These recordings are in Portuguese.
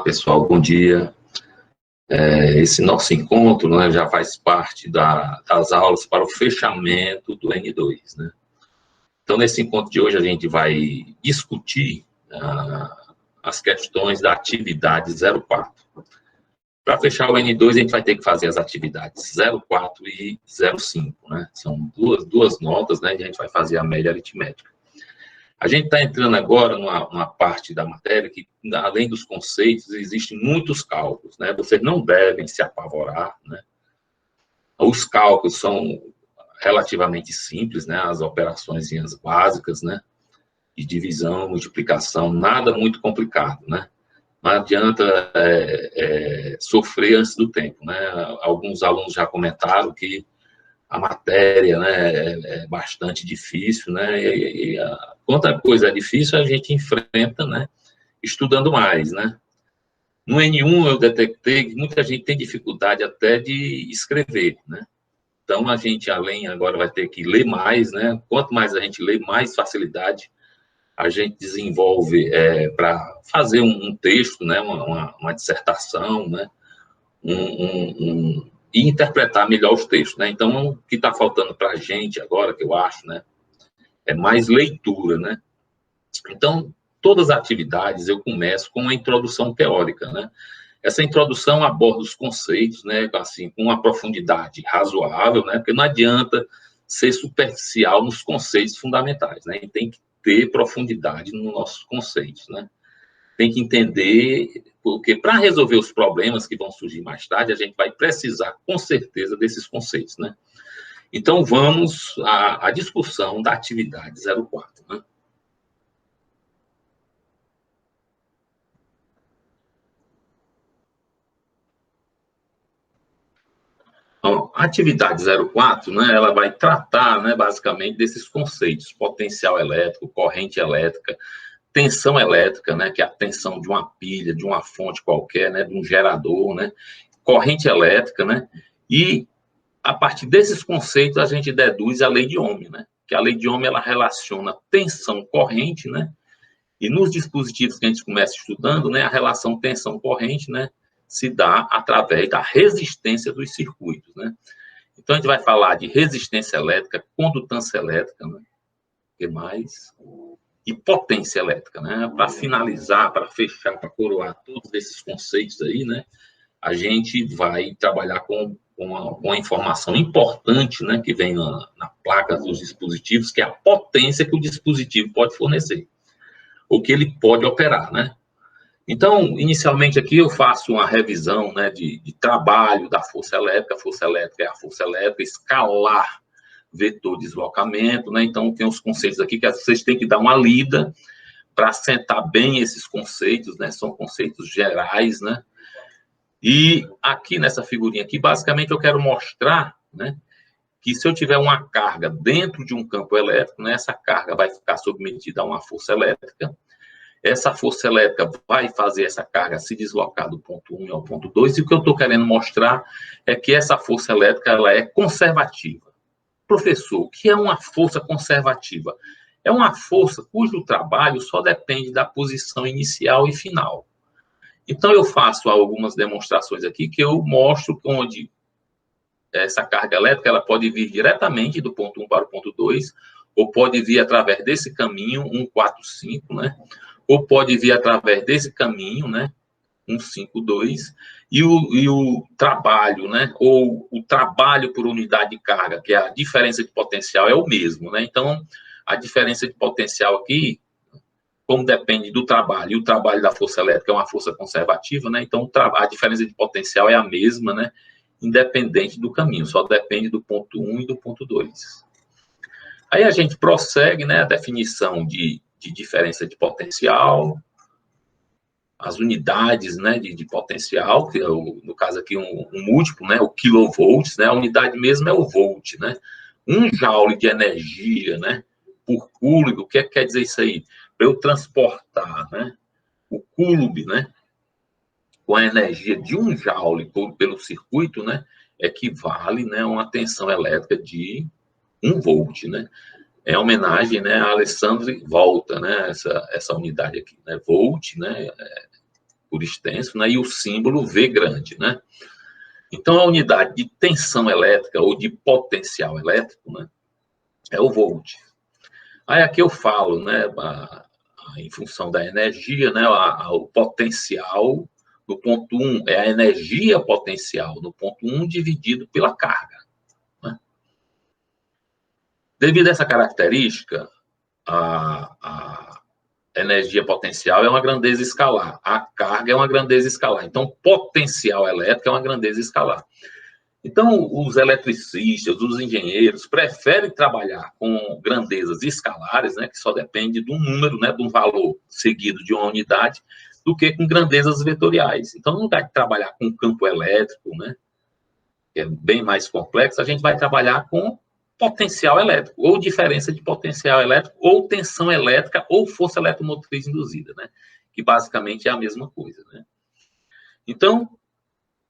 pessoal, bom dia. Esse nosso encontro, né, já faz parte das aulas para o fechamento do N2, né? Então, nesse encontro de hoje, a gente vai discutir as questões da atividade 04. Para fechar o N2, a gente vai ter que fazer as atividades 04 e 05, né? São duas notas, né? E a gente vai fazer a média aritmética. A gente está entrando agora numa parte da matéria que, além dos conceitos, existem muitos cálculos, né? Vocês não devem se apavorar, né? Os cálculos são relativamente simples, né? As operações básicas, né? De divisão, multiplicação, nada muito complicado, né? Não adianta sofrer antes do tempo, né? Alguns alunos já comentaram que a matéria, né, é bastante difícil, né? Quando a coisa é difícil, a gente enfrenta, né? Estudando mais, né? No N1 eu detectei que muita gente tem dificuldade até de escrever, né? Então a gente agora vai ter que ler mais, né? Quanto mais a gente lê, mais facilidade a gente desenvolve para fazer um texto, né? Uma dissertação, né? E interpretar melhor os textos, né? Então, o que está faltando para a gente agora, que eu acho, né? É mais leitura, né? Então, todas as atividades eu começo com uma introdução teórica, né? Essa introdução aborda os conceitos, né? Assim, com uma profundidade razoável, né? Porque não adianta ser superficial nos conceitos fundamentais, né? E tem que ter profundidade nos nossos conceitos, né? Tem que entender, porque para resolver os problemas que vão surgir mais tarde, a gente vai precisar, com certeza, desses conceitos, né? Então, vamos à discussão da atividade 04, né? Então, a atividade 04, né, ela vai tratar, né, basicamente, desses conceitos: potencial elétrico, corrente elétrica, tensão elétrica, né, que é a tensão de uma pilha, de uma fonte qualquer, né, de um gerador, né, corrente elétrica, né, e a partir desses conceitos a gente deduz a lei de Ohm, né, que a lei de Ohm ela relaciona tensão corrente, né, e nos dispositivos que a gente começa estudando, né, a relação tensão-corrente, né, se dá através da resistência dos circuitos, né. Então, a gente vai falar de resistência elétrica, condutância elétrica, né, que mais? E potência elétrica, né. Para finalizar, para fechar, para coroar todos esses conceitos aí, né, a gente vai trabalhar com uma informação importante, né, que vem na placa dos dispositivos, que é a potência que o dispositivo pode fornecer, ou que ele pode operar, né. Então, inicialmente aqui eu faço uma revisão, né, de trabalho da força elétrica. A força elétrica é a força elétrica, escalar, vetor, deslocamento, né? Então, tem os conceitos aqui que vocês têm que dar uma lida para assentar bem esses conceitos, né? São conceitos gerais, né? E aqui nessa figurinha aqui, basicamente eu quero mostrar, né, que se eu tiver uma carga dentro de um campo elétrico, né, essa carga vai ficar submetida a uma força elétrica. Essa força elétrica vai fazer essa carga se deslocar do ponto 1 ao ponto 2, e o que eu estou querendo mostrar é que essa força elétrica ela é conservativa. Professor, o que é uma força conservativa? É uma força cujo trabalho só depende da posição inicial e final. Então, eu faço algumas demonstrações aqui que eu mostro onde essa carga elétrica ela pode vir diretamente do ponto 1 para o ponto 2, ou pode vir através desse caminho, 145, né? Ou pode vir através desse caminho, né, 152, e o trabalho, né, ou o trabalho por unidade de carga, que é a diferença de potencial, é o mesmo, né? Então, a diferença de potencial aqui, como depende do trabalho, e o trabalho da força elétrica é uma força conservativa, né? Então, a diferença de potencial é a mesma, né, independente do caminho, só depende do ponto 1 e do ponto 2. Aí a gente prossegue, né, a definição de diferença de potencial, as unidades, né, de potencial, que é no caso aqui um múltiplo, né, o kilovolts, né, a unidade mesmo é o volt, né, 1 joule de energia, né, por coulomb. O que quer dizer isso aí? Para eu transportar, né, o coulomb, né, com a energia de 1 joule pelo circuito, né, equivale, né, a uma tensão elétrica de 1 volt, né. É homenagem, né, a Alessandro Volta, né, essa unidade aqui, né, volt, né, por extenso, né? E o símbolo V grande, né? Então, a unidade de tensão elétrica ou de potencial elétrico, né, é o volt. Aí aqui eu falo, né, em função da energia, né, o potencial no ponto 1 é a energia potencial no ponto 1 dividido pela carga. Né? Devido a essa característica, a energia potencial é uma grandeza escalar, a carga é uma grandeza escalar. Então, potencial elétrico é uma grandeza escalar. Então, os eletricistas, os engenheiros preferem trabalhar com grandezas escalares, né, que só depende de um número, né, de um valor seguido de uma unidade, do que com grandezas vetoriais. Então, no lugar de trabalhar com campo elétrico, né, que é bem mais complexo, a gente vai trabalhar com potencial elétrico, ou diferença de potencial elétrico, ou tensão elétrica, ou força eletromotriz induzida, né, que basicamente é a mesma coisa, né. Então,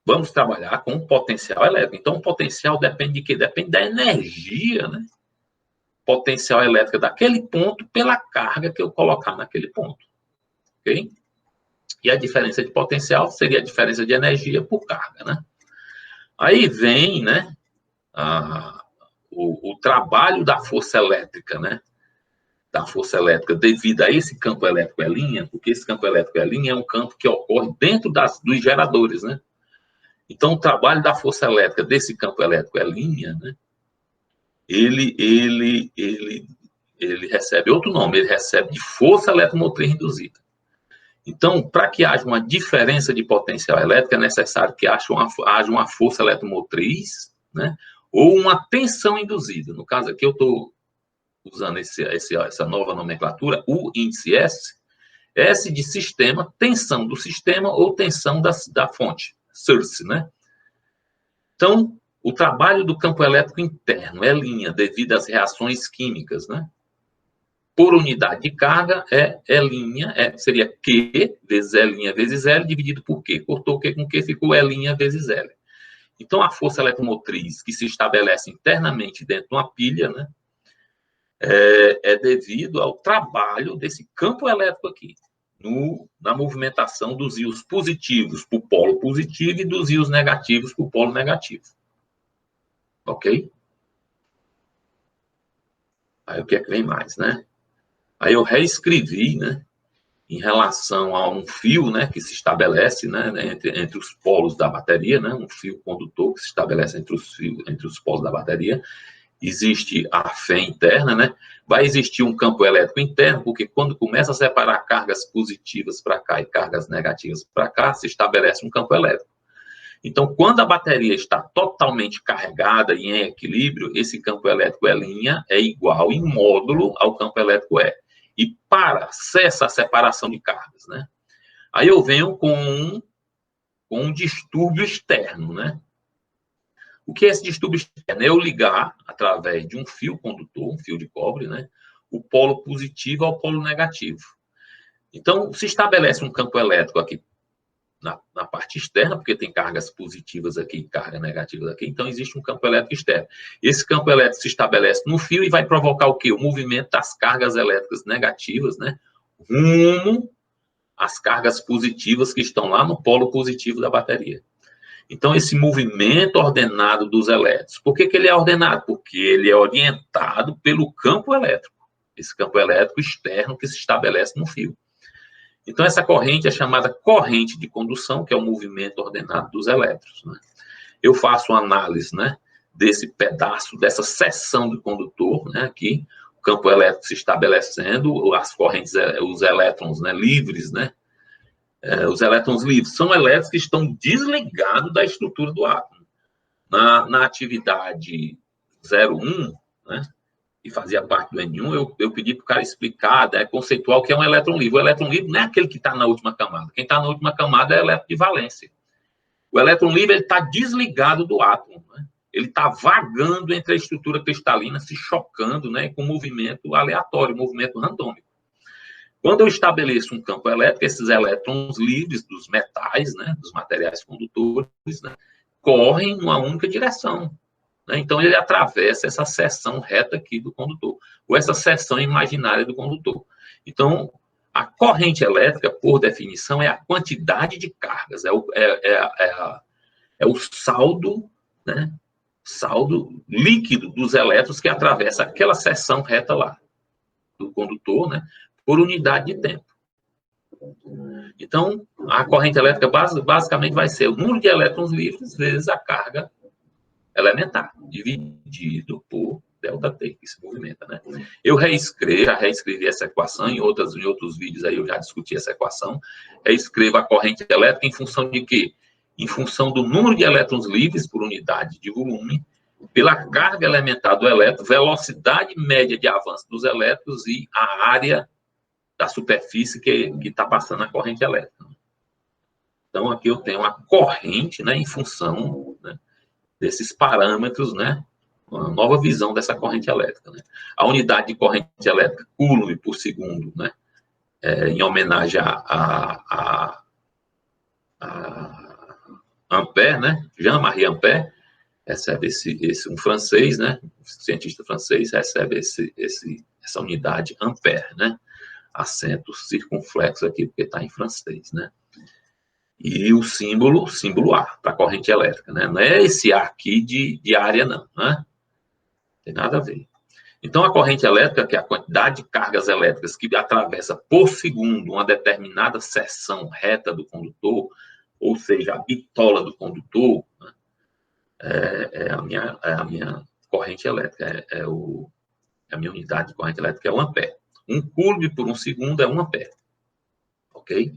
vamos trabalhar com potencial elétrico. Então, o potencial depende de quê? Depende da energia, né? Potencial elétrica daquele ponto pela carga que eu colocar naquele ponto. Ok? E a diferença de potencial seria a diferença de energia por carga, né? Aí vem, né, o trabalho da força elétrica, né? Da força elétrica devido a esse campo elétrico E', porque esse campo elétrico E' é um campo que ocorre dentro dos geradores, né? Então, o trabalho da força elétrica desse campo elétrico E', né, ele recebe outro nome, ele recebe de força eletromotriz induzida. Então, para que haja uma diferença de potencial elétrico, é necessário que haja uma força eletromotriz, né, ou uma tensão induzida. No caso aqui, eu estou usando essa nova nomenclatura, o índice S, S de sistema, tensão do sistema ou tensão da fonte, source, né? Então, o trabalho do campo elétrico interno, E', devido às reações químicas, né? Por unidade de carga, seria Q vezes E' vezes L, dividido por Q. Cortou Q com Q, ficou E' vezes L. Então, a força eletromotriz que se estabelece internamente dentro de uma pilha, né? É devido ao trabalho desse campo elétrico aqui, na movimentação dos íons positivos para o polo positivo e dos íons negativos para o polo negativo. Ok? Aí o que é que vem mais, né? Aí eu reescrevi, né, em relação a um fio, né, que se estabelece, né, entre os polos da bateria, né, um fio condutor que se estabelece entre os polos da bateria. Existe a fé interna, né? Vai existir um campo elétrico interno, porque quando começa a separar cargas positivas para cá e cargas negativas para cá, se estabelece um campo elétrico. Então, quando a bateria está totalmente carregada e em equilíbrio, esse campo elétrico E' é igual em módulo ao campo elétrico E. E para cessa a separação de cargas, né? Aí eu venho com um distúrbio externo, né? O que é esse distúrbio externo? É eu ligar, através de um fio condutor, um fio de cobre, né, o polo positivo ao polo negativo. Então, se estabelece um campo elétrico aqui na parte externa, porque tem cargas positivas aqui e cargas negativas aqui, então existe um campo elétrico externo. Esse campo elétrico se estabelece no fio e vai provocar o quê? O movimento das cargas elétricas negativas, né, rumo às cargas positivas que estão lá no polo positivo da bateria. Então, esse movimento ordenado dos elétrons, por que ele é ordenado? Porque ele é orientado pelo campo elétrico, esse campo elétrico externo que se estabelece no fio. Então, essa corrente é chamada corrente de condução, que é o movimento ordenado dos elétrons, né? Eu faço uma análise, né, desse pedaço, dessa seção do condutor, né, aqui, o campo elétrico se estabelecendo, as correntes, os elétrons, né, livres, né, os elétrons livres são elétrons que estão desligados da estrutura do átomo. Na atividade 01, né, que fazia parte do N1, eu pedi para o cara explicar, né, conceitual, o que é um elétron livre. O elétron livre não é aquele que está na última camada. Quem está na última camada é o elétron de valência. O elétron livre está desligado do átomo. Né? Ele está vagando entre a estrutura cristalina, se chocando, né, com movimento aleatório, movimento randômico. Quando eu estabeleço um campo elétrico, esses elétrons livres dos metais, né, dos materiais condutores, né, correm numa única direção. Né? Então, ele atravessa essa seção reta aqui do condutor, ou essa seção imaginária do condutor. Então, A corrente elétrica, por definição, é a quantidade de cargas, é o saldo, né? Saldo líquido dos elétrons que atravessa aquela seção reta lá do condutor, né? Por unidade de tempo. Então, a corrente elétrica basicamente vai ser o número de elétrons livres vezes a carga elementar, dividido por ΔT, que se movimenta, né? Eu já reescrevi essa equação, em outros vídeos aí eu já discuti essa equação. Reescrevo a corrente elétrica em função de quê? Em função do número de elétrons livres por unidade de volume, pela carga elementar do elétron, velocidade média de avanço dos elétrons e a área da superfície que está passando a corrente elétrica. Então, aqui eu tenho uma corrente, né, em função, né, desses parâmetros, né, uma nova visão dessa corrente elétrica, né? A unidade de corrente elétrica, coulomb por segundo, né, em homenagem a Ampère, né, Jean-Marie Ampère, recebe um francês, né, um cientista francês, recebe essa unidade Ampère, né, acento circunflexo aqui, porque está em francês, né, e o símbolo A, para a corrente elétrica, né, não é esse A aqui de área, não, né, tem nada a ver. Então, a corrente elétrica, que é a quantidade de cargas elétricas que atravessa por segundo uma determinada seção reta do condutor, ou seja, a bitola do condutor, né, é a minha corrente elétrica, a minha unidade de corrente elétrica é 1 ampere. 1 coulomb por 1 segundo é 1 ampere. Ok?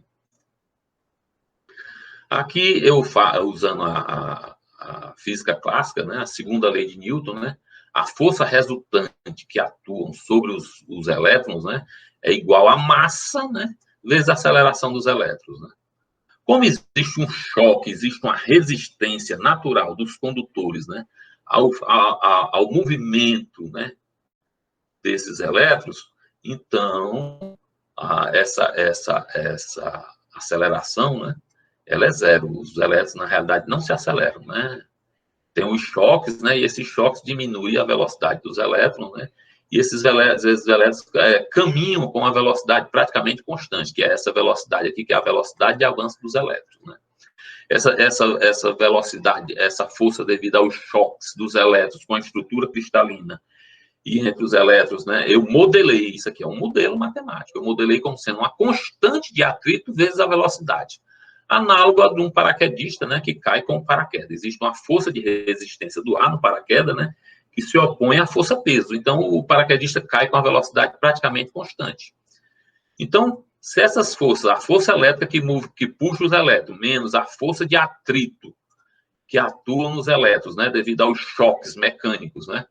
Aqui, usando a física clássica, né, a segunda lei de Newton, né, a força resultante que atua sobre os elétrons, né, é igual à massa, né, vezes a aceleração dos elétrons, né. Como existe um choque, existe uma resistência natural dos condutores, né, ao movimento, né, desses elétrons, então essa aceleração, né, ela é zero. Os elétrons, na realidade, não se aceleram, né? Tem os choques, né, e esses choques diminuem a velocidade dos elétrons, né, e esses elétrons caminham com uma velocidade praticamente constante, que é essa velocidade aqui, que é a velocidade de avanço dos elétrons, né. Essa velocidade, essa força devido aos choques dos elétrons com a estrutura cristalina e entre os elétrons, né, eu modelei, isso aqui é um modelo matemático, eu modelei como sendo uma constante de atrito vezes a velocidade, análogo a de um paraquedista, né, que cai com o paraquedas. Existe uma força de resistência do ar no paraquedas, né, que se opõe à força-peso. Então, o paraquedista cai com a velocidade praticamente constante. Então, se essas forças, a força elétrica que puxa os elétrons, menos a força de atrito que atua nos elétrons, né, devido aos choques mecânicos, né,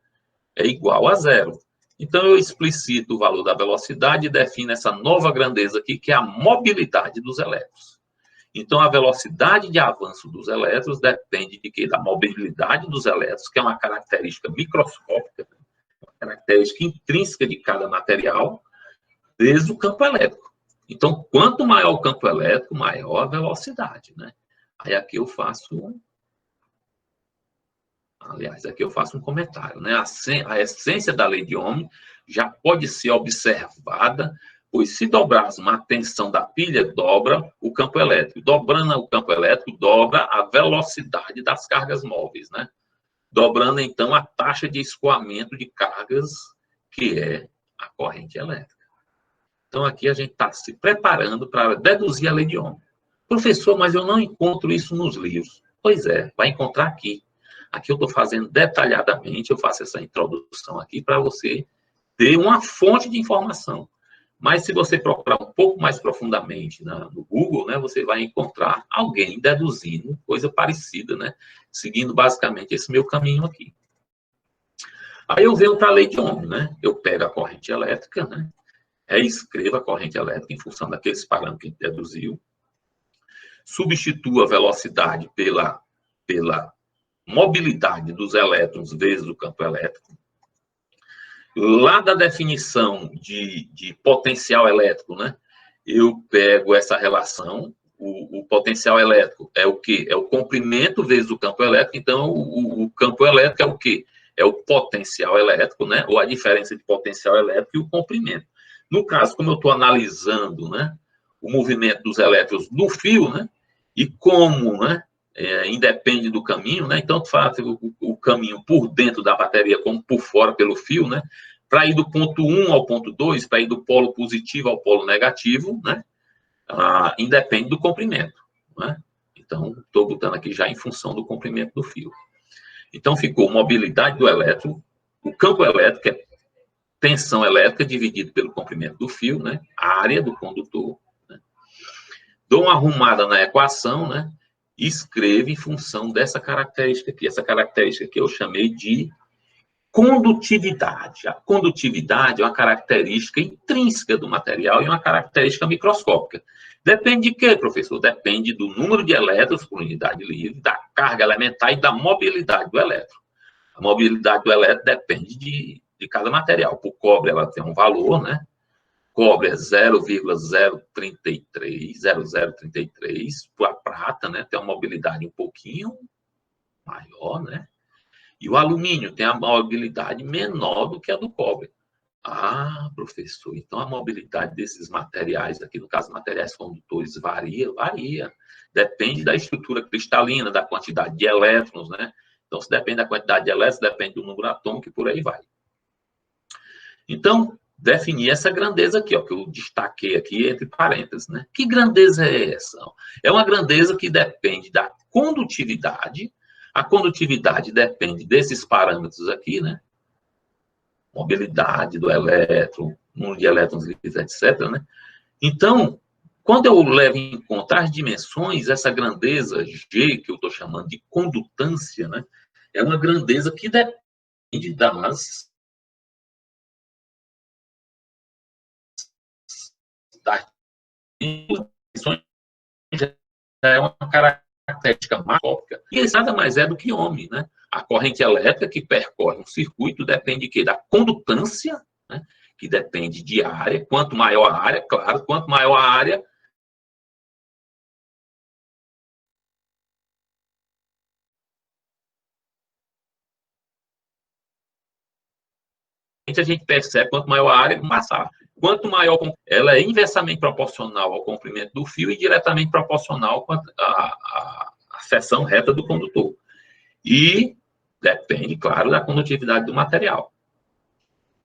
é igual a zero. Então, eu explicito o valor da velocidade e defino essa nova grandeza aqui, que é a mobilidade dos elétrons. Então, a velocidade de avanço dos elétrons depende de quê? Da mobilidade dos elétrons, que é uma característica microscópica, uma característica intrínseca de cada material, vezes o campo elétrico. Então, quanto maior o campo elétrico, maior a velocidade, né? Aí aqui eu faço... Aliás, aqui eu faço um comentário, né? A essência da lei de Ohm já pode ser observada, pois se dobrarmos uma tensão da pilha, dobra o campo elétrico. Dobrando o campo elétrico, dobra a velocidade das cargas móveis, né? Dobrando, então, a taxa de escoamento de cargas, que é a corrente elétrica. Então, aqui a gente está se preparando para deduzir a lei de Ohm. Professor, mas eu não encontro isso nos livros. Pois é, vai encontrar aqui. Aqui eu estou fazendo detalhadamente, eu faço essa introdução aqui para você ter uma fonte de informação. Mas se você procurar um pouco mais profundamente no Google, né, você vai encontrar alguém deduzindo coisa parecida, né, seguindo basicamente esse meu caminho aqui. Aí eu venho para a lei de Ohm, né, eu pego a corrente elétrica, né, reescrevo a corrente elétrica em função daqueles parâmetros que a gente deduziu, substituo a velocidade pela mobilidade dos elétrons vezes o campo elétrico. Lá da definição de potencial elétrico, né, eu pego essa relação, o potencial elétrico é o quê? É o comprimento vezes o campo elétrico, então o campo elétrico é o quê? É o potencial elétrico, né, ou a diferença de potencial elétrico e o comprimento. No caso, como eu estou analisando, né, o movimento dos elétrons no fio, né, e como, né, independe do caminho, né, então faz o caminho por dentro da bateria como por fora pelo fio, né, para ir do ponto 1 ao ponto 2, para ir do polo positivo ao polo negativo, né, independe do comprimento, né. Então, estou botando aqui já em função do comprimento do fio. Então, ficou mobilidade do elétron, o campo elétrico é tensão elétrica dividido pelo comprimento do fio, né, a área do condutor, né. Dou uma arrumada na equação, né, e escrevo em função dessa característica aqui. Essa característica aqui eu chamei de condutividade. A condutividade é uma característica intrínseca do material e uma característica microscópica. Depende de quê, professor? Depende do número de elétrons por unidade livre, da carga elementar e da mobilidade do elétron. A mobilidade do elétron depende de cada material. Por cobre, ela tem um valor, né? Cobre é 0,033. Por a prata, né? Tem uma mobilidade um pouquinho maior, né? E o alumínio tem a mobilidade menor do que a do cobre. Ah, professor, então a mobilidade desses materiais, aqui no caso, materiais condutores, varia? Varia. Depende da estrutura cristalina, da quantidade de elétrons, né? Então, se depende da quantidade de elétrons, depende do número atômico e por aí vai. Então, definir essa grandeza aqui, ó, que eu destaquei aqui entre parênteses, né? Que grandeza é essa? É uma grandeza que depende da condutividade. A condutividade depende desses parâmetros aqui, né? Mobilidade do elétron, número de elétrons livres, etc., né? Então, quando eu levo em conta as dimensões, essa grandeza G, que eu estou chamando de condutância, né? É uma grandeza que depende das dimensões, já é uma característica macroscópica, e isso nada mais é do que ohms, né? A corrente elétrica que percorre um circuito depende de quê? Da condutância, né? Que depende de área. Quanto maior a área, claro, quanto maior a área, a gente percebe quanto maior a área, passar. Quanto maior, ela é inversamente proporcional ao comprimento do fio e diretamente proporcional à seção reta do condutor. E depende, claro, da condutividade do material.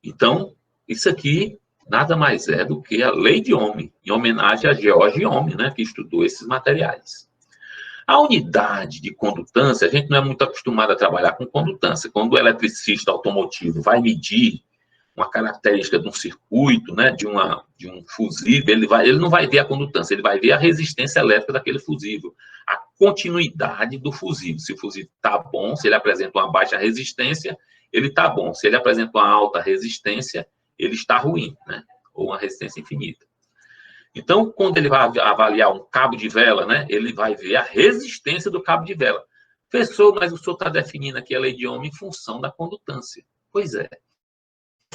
Então, isso aqui nada mais é do que a lei de Ohm, em homenagem a George Ohm, né, que estudou esses materiais. A unidade de condutância, a gente não é muito acostumado a trabalhar com condutância. Quando o eletricista automotivo vai medir uma característica de um circuito, né, de um fusível, ele não vai ver a condutância, ele vai ver a resistência elétrica daquele fusível, a continuidade do fusível. Se o fusível está bom, se ele apresenta uma baixa resistência, ele está bom. Se ele apresenta uma alta resistência, ele está ruim, né, ou uma resistência infinita. Então, quando ele vai avaliar um cabo de vela, né, ele vai ver a resistência do cabo de vela. Professor, mas o senhor está definindo aqui a lei de Ohm em função da condutância. Pois é.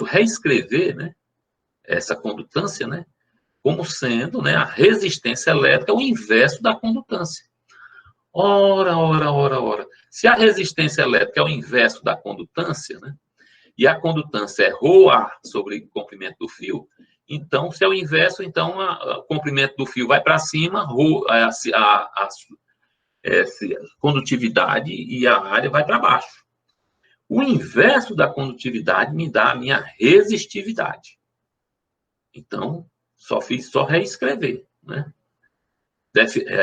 Reescrever, né, essa condutância, né, como sendo, né, a resistência elétrica o inverso da condutância. Ora, ora, ora, ora. Se a resistência elétrica é o inverso da condutância, né, e a condutância é ρA sobre o comprimento do fio, então, se é o inverso, então o comprimento do fio vai para cima, a condutividade e a área vai para baixo. O inverso da condutividade me dá a minha resistividade. Então, só reescrever, né?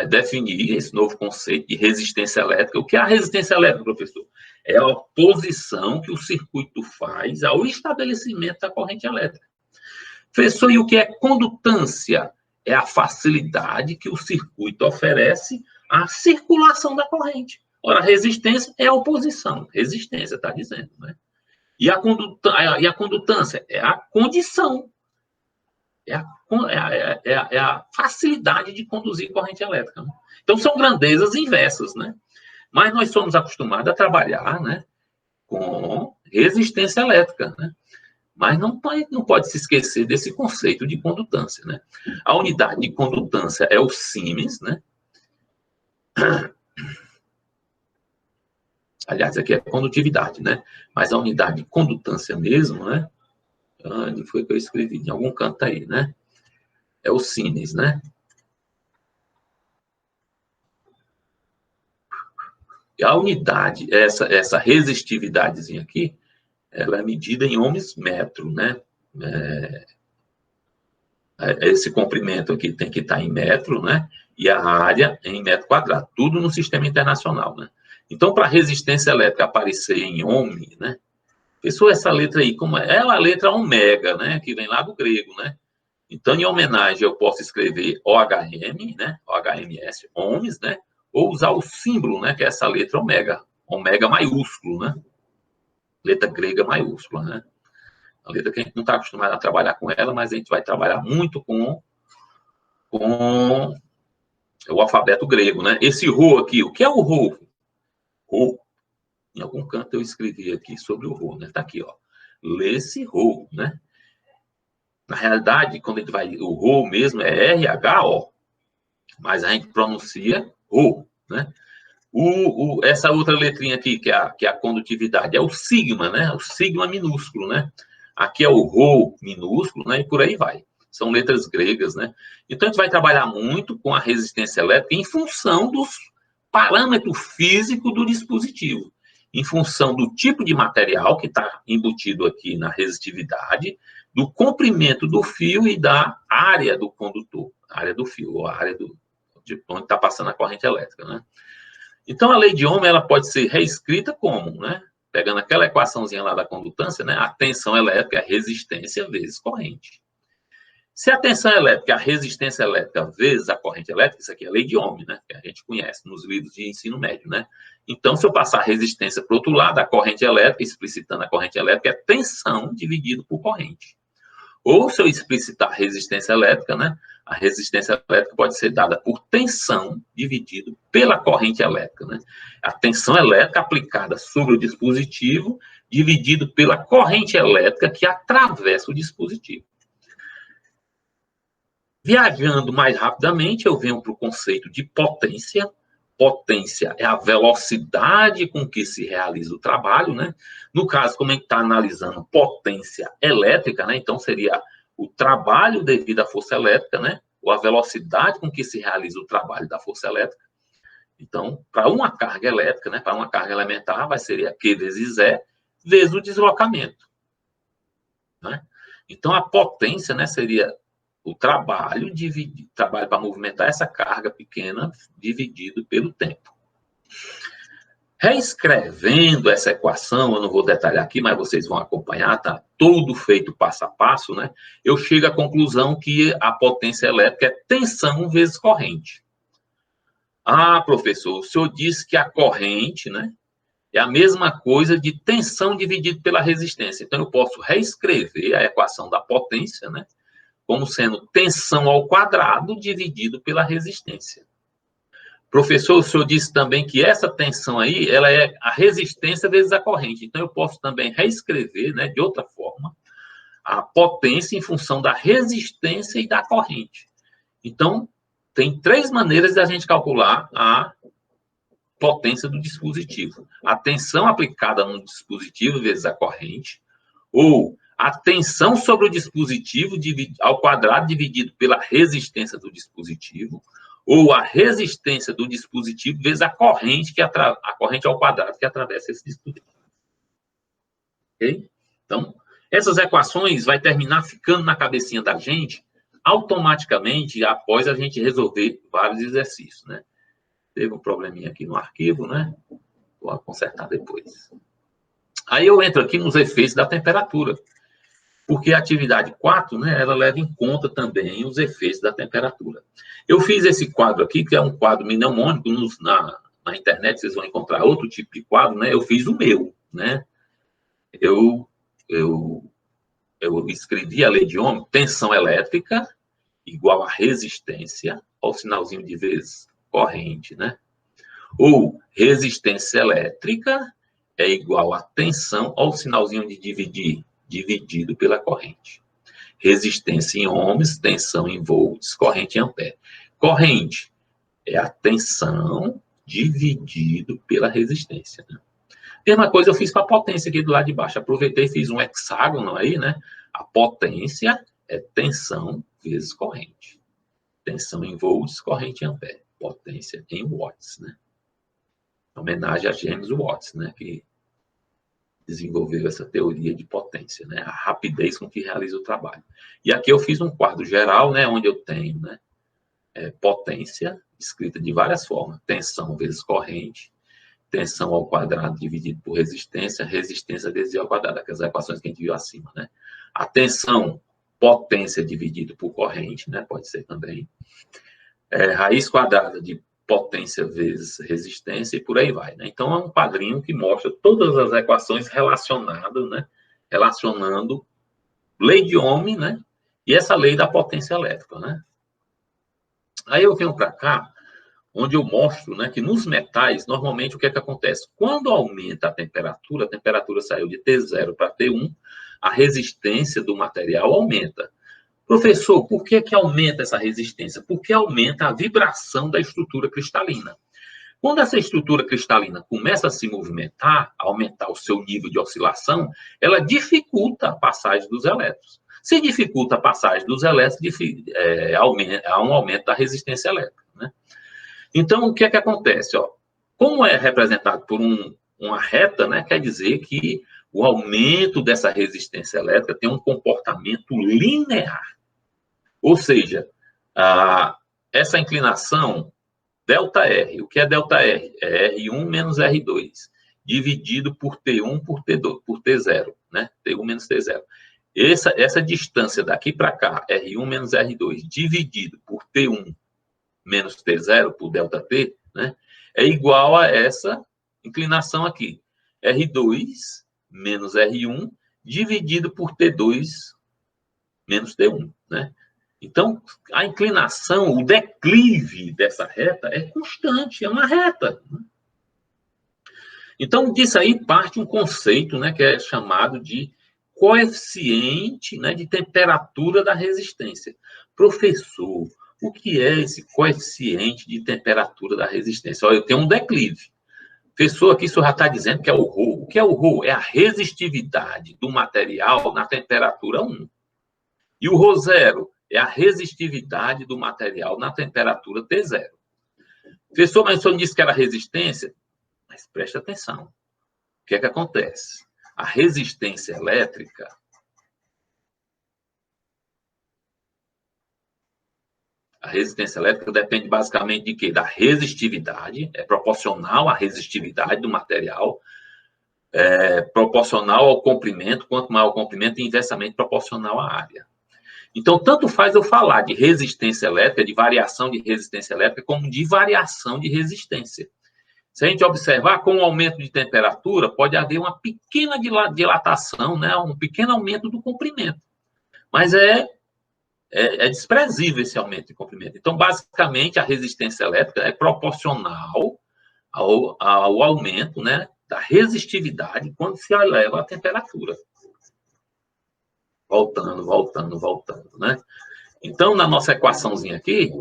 Definir esse novo conceito de resistência elétrica. O que é a resistência elétrica, professor? É a oposição que o circuito faz ao estabelecimento da corrente elétrica. Professor, e o que é condutância? É a facilidade que o circuito oferece à circulação da corrente. Ora, resistência é a oposição. Resistência, está dizendo, né? E a condutância é a condição. É a facilidade de conduzir corrente elétrica. Né? Então, são grandezas inversas, né? Mas nós somos acostumados a trabalhar, né, com resistência elétrica, né? Mas não pode se esquecer desse conceito de condutância, né? A unidade de condutância é o Siemens, né? Aliás, aqui é condutividade, né? Mas a unidade de condutância mesmo, né? Onde foi que eu escrevi? Em algum canto aí, né? É o Siemens, né? E a unidade, essa resistividadezinha aqui, ela é medida em ohms metro, né? Esse comprimento aqui tem que estar em metro, né? E a área em metro quadrado, tudo no sistema internacional, né? Então, para a resistência elétrica aparecer em ohm, né? Pensou essa letra aí, como é? É a letra ômega, né? Que vem lá do grego, né? Então, em homenagem, eu posso escrever OHM, né? OHMS, ohms, né? Ou usar o símbolo, né? Que é essa letra ômega, ômega maiúsculo, né? Letra grega maiúscula, né? A letra que a gente não está acostumado a trabalhar com ela, mas a gente vai trabalhar muito com o alfabeto grego, né? Esse Rho aqui, o que é o Rho? Rho. Em algum canto eu escrevi aqui sobre o Rho, né? Tá aqui, ó. Lê-se Rho, né? Na realidade, quando a gente vai, o Rho mesmo é R-H-O, mas a gente pronuncia Rho, né? Essa outra letrinha aqui, que é a condutividade, é o sigma, né? O sigma minúsculo, né? Aqui é o Rho minúsculo, né? E por aí vai. São letras gregas, né? Então, a gente vai trabalhar muito com a resistência elétrica em função dos parâmetros físicos do dispositivo, em função do tipo de material que está embutido aqui na resistividade, do comprimento do fio e da área do condutor, a área do fio, a área de onde está passando a corrente elétrica, né? Então, a lei de Ohm ela pode ser reescrita como, né? Pegando aquela equaçãozinha lá da condutância, né? A tensão elétrica é resistência vezes corrente. Se a tensão elétrica é a resistência elétrica vezes a corrente elétrica, isso aqui é a lei de Ohm, né? Que a gente conhece nos livros de ensino médio, né? Então, se eu passar a resistência para o outro lado, a corrente elétrica, explicitando a corrente elétrica, é tensão dividido por corrente. Ou se eu explicitar resistência elétrica, né? A resistência elétrica pode ser dada por tensão dividido pela corrente elétrica, né? A tensão elétrica aplicada sobre o dispositivo dividido pela corrente elétrica que atravessa o dispositivo. Viajando mais rapidamente, eu venho para o conceito de potência. Potência é a velocidade com que se realiza o trabalho, né? No caso, como a gente está analisando potência elétrica, né? Então, seria o trabalho devido à força elétrica, né? Ou a velocidade com que se realiza o trabalho da força elétrica. Então, para uma carga elétrica, né? Para uma carga elementar, vai ser Q vezes E, vezes o deslocamento, né? Então, a potência, né? Seria o trabalho para movimentar essa carga pequena dividido pelo tempo. Reescrevendo essa equação, eu não vou detalhar aqui, mas vocês vão acompanhar, tá? Todo feito passo a passo, né? Eu chego à conclusão que a potência elétrica é tensão vezes corrente. Ah, professor, o senhor disse que a corrente, né? É a mesma coisa de tensão dividido pela resistência. Então, eu posso reescrever a equação da potência, né? Como sendo tensão ao quadrado dividido pela resistência. Professor, o senhor disse também que essa tensão aí, ela é a resistência vezes a corrente. Então, eu posso também reescrever, né, de outra forma, a potência em função da resistência e da corrente. Então, tem três maneiras de a gente calcular a potência do dispositivo. A tensão aplicada no dispositivo vezes a corrente, ou a tensão sobre o dispositivo ao quadrado dividido pela resistência do dispositivo, ou a resistência do dispositivo vezes a corrente, a corrente ao quadrado que atravessa esse dispositivo. Ok? Então, essas equações vai terminar ficando na cabecinha da gente automaticamente após a gente resolver vários exercícios, né? Teve um probleminha aqui no arquivo, né? Vou consertar depois. Aí eu entro aqui nos efeitos da temperatura, porque a atividade 4, né, ela leva em conta também os efeitos da temperatura. Eu fiz esse quadro aqui, que é um quadro mnemônico, na internet vocês vão encontrar outro tipo de quadro, né? Eu fiz o meu, né? Eu escrevi a lei de Ohm, tensão elétrica igual a resistência, ao sinalzinho de vezes, corrente, né? Ou resistência elétrica é igual a tensão, ao sinalzinho de dividir, dividido pela corrente. Resistência em ohms, tensão em volts, corrente em ampere. Corrente é a tensão dividido pela resistência, né? Mesma coisa eu fiz para a potência aqui do lado de baixo. Aproveitei e fiz um hexágono aí, né? A potência é tensão vezes corrente. Tensão em volts, corrente em ampere. Potência em watts, né? Em homenagem a James Watts, né? Que desenvolveu essa teoria de potência, né? A rapidez com que realiza o trabalho. E aqui eu fiz um quadro geral, né? Onde eu tenho, né? Potência, escrita de várias formas. Tensão vezes corrente. Tensão ao quadrado dividido por resistência. Resistência vezes I ao quadrado. Aquelas equações que a gente viu acima, né? A tensão, potência dividido por corrente, né? Pode ser também. Raiz quadrada de potência vezes resistência e por aí vai, né? Então, é um quadrinho que mostra todas as equações relacionadas, né? Relacionando lei de Ohm, né? E essa lei da potência elétrica, né? Aí eu venho para cá, onde eu mostro, né, que nos metais, normalmente, o que é que acontece? Quando aumenta a temperatura saiu de T0 para T1, a resistência do material aumenta. Professor, por que aumenta essa resistência? Porque aumenta a vibração da estrutura cristalina. Quando essa estrutura cristalina começa a se movimentar, a aumentar o seu nível de oscilação, ela dificulta a passagem dos elétrons. Se dificulta a passagem dos elétrons, há um aumento da resistência elétrica, né? Então, o que é que acontece? Ó? Como é representado por uma reta, né, quer dizer que o aumento dessa resistência elétrica tem um comportamento linear. Ou seja, essa inclinação, ΔR, o que é ΔR? É R1 menos R2, dividido por T1 por T0, né? T1 menos T0. Essa distância daqui para cá, R1 menos R2, dividido por T1 menos T0, por ΔT, né? É igual a essa inclinação aqui, R2 menos R1, dividido por T2 menos T1, né? Então, a inclinação, o declive dessa reta é constante, é uma reta. Então, disso aí parte um conceito, né, que é chamado de coeficiente, né, de temperatura da resistência. Professor, o que é esse coeficiente de temperatura da resistência? Olha, eu tenho um declive. Professor, aqui o senhor já está dizendo que é o ρ. O que é o ρ? É a resistividade do material na temperatura 1. E o ρ0 é a resistividade do material na temperatura T0. Professor, mas o senhor disse que era resistência? Mas preste atenção. O que é que acontece? A resistência elétrica depende basicamente de quê? Da resistividade, é proporcional à resistividade do material, é proporcional ao comprimento, quanto maior o comprimento, inversamente proporcional à área. Então, tanto faz eu falar de resistência elétrica, de variação de resistência elétrica, como de variação de resistência. Se a gente observar, com o aumento de temperatura, pode haver uma pequena dilatação, né? Um pequeno aumento do comprimento. Mas é desprezível esse aumento de comprimento. Então, basicamente, a resistência elétrica é proporcional ao aumento, né, da resistividade quando se eleva a temperatura. Voltando, né? Então, na nossa equaçãozinha aqui,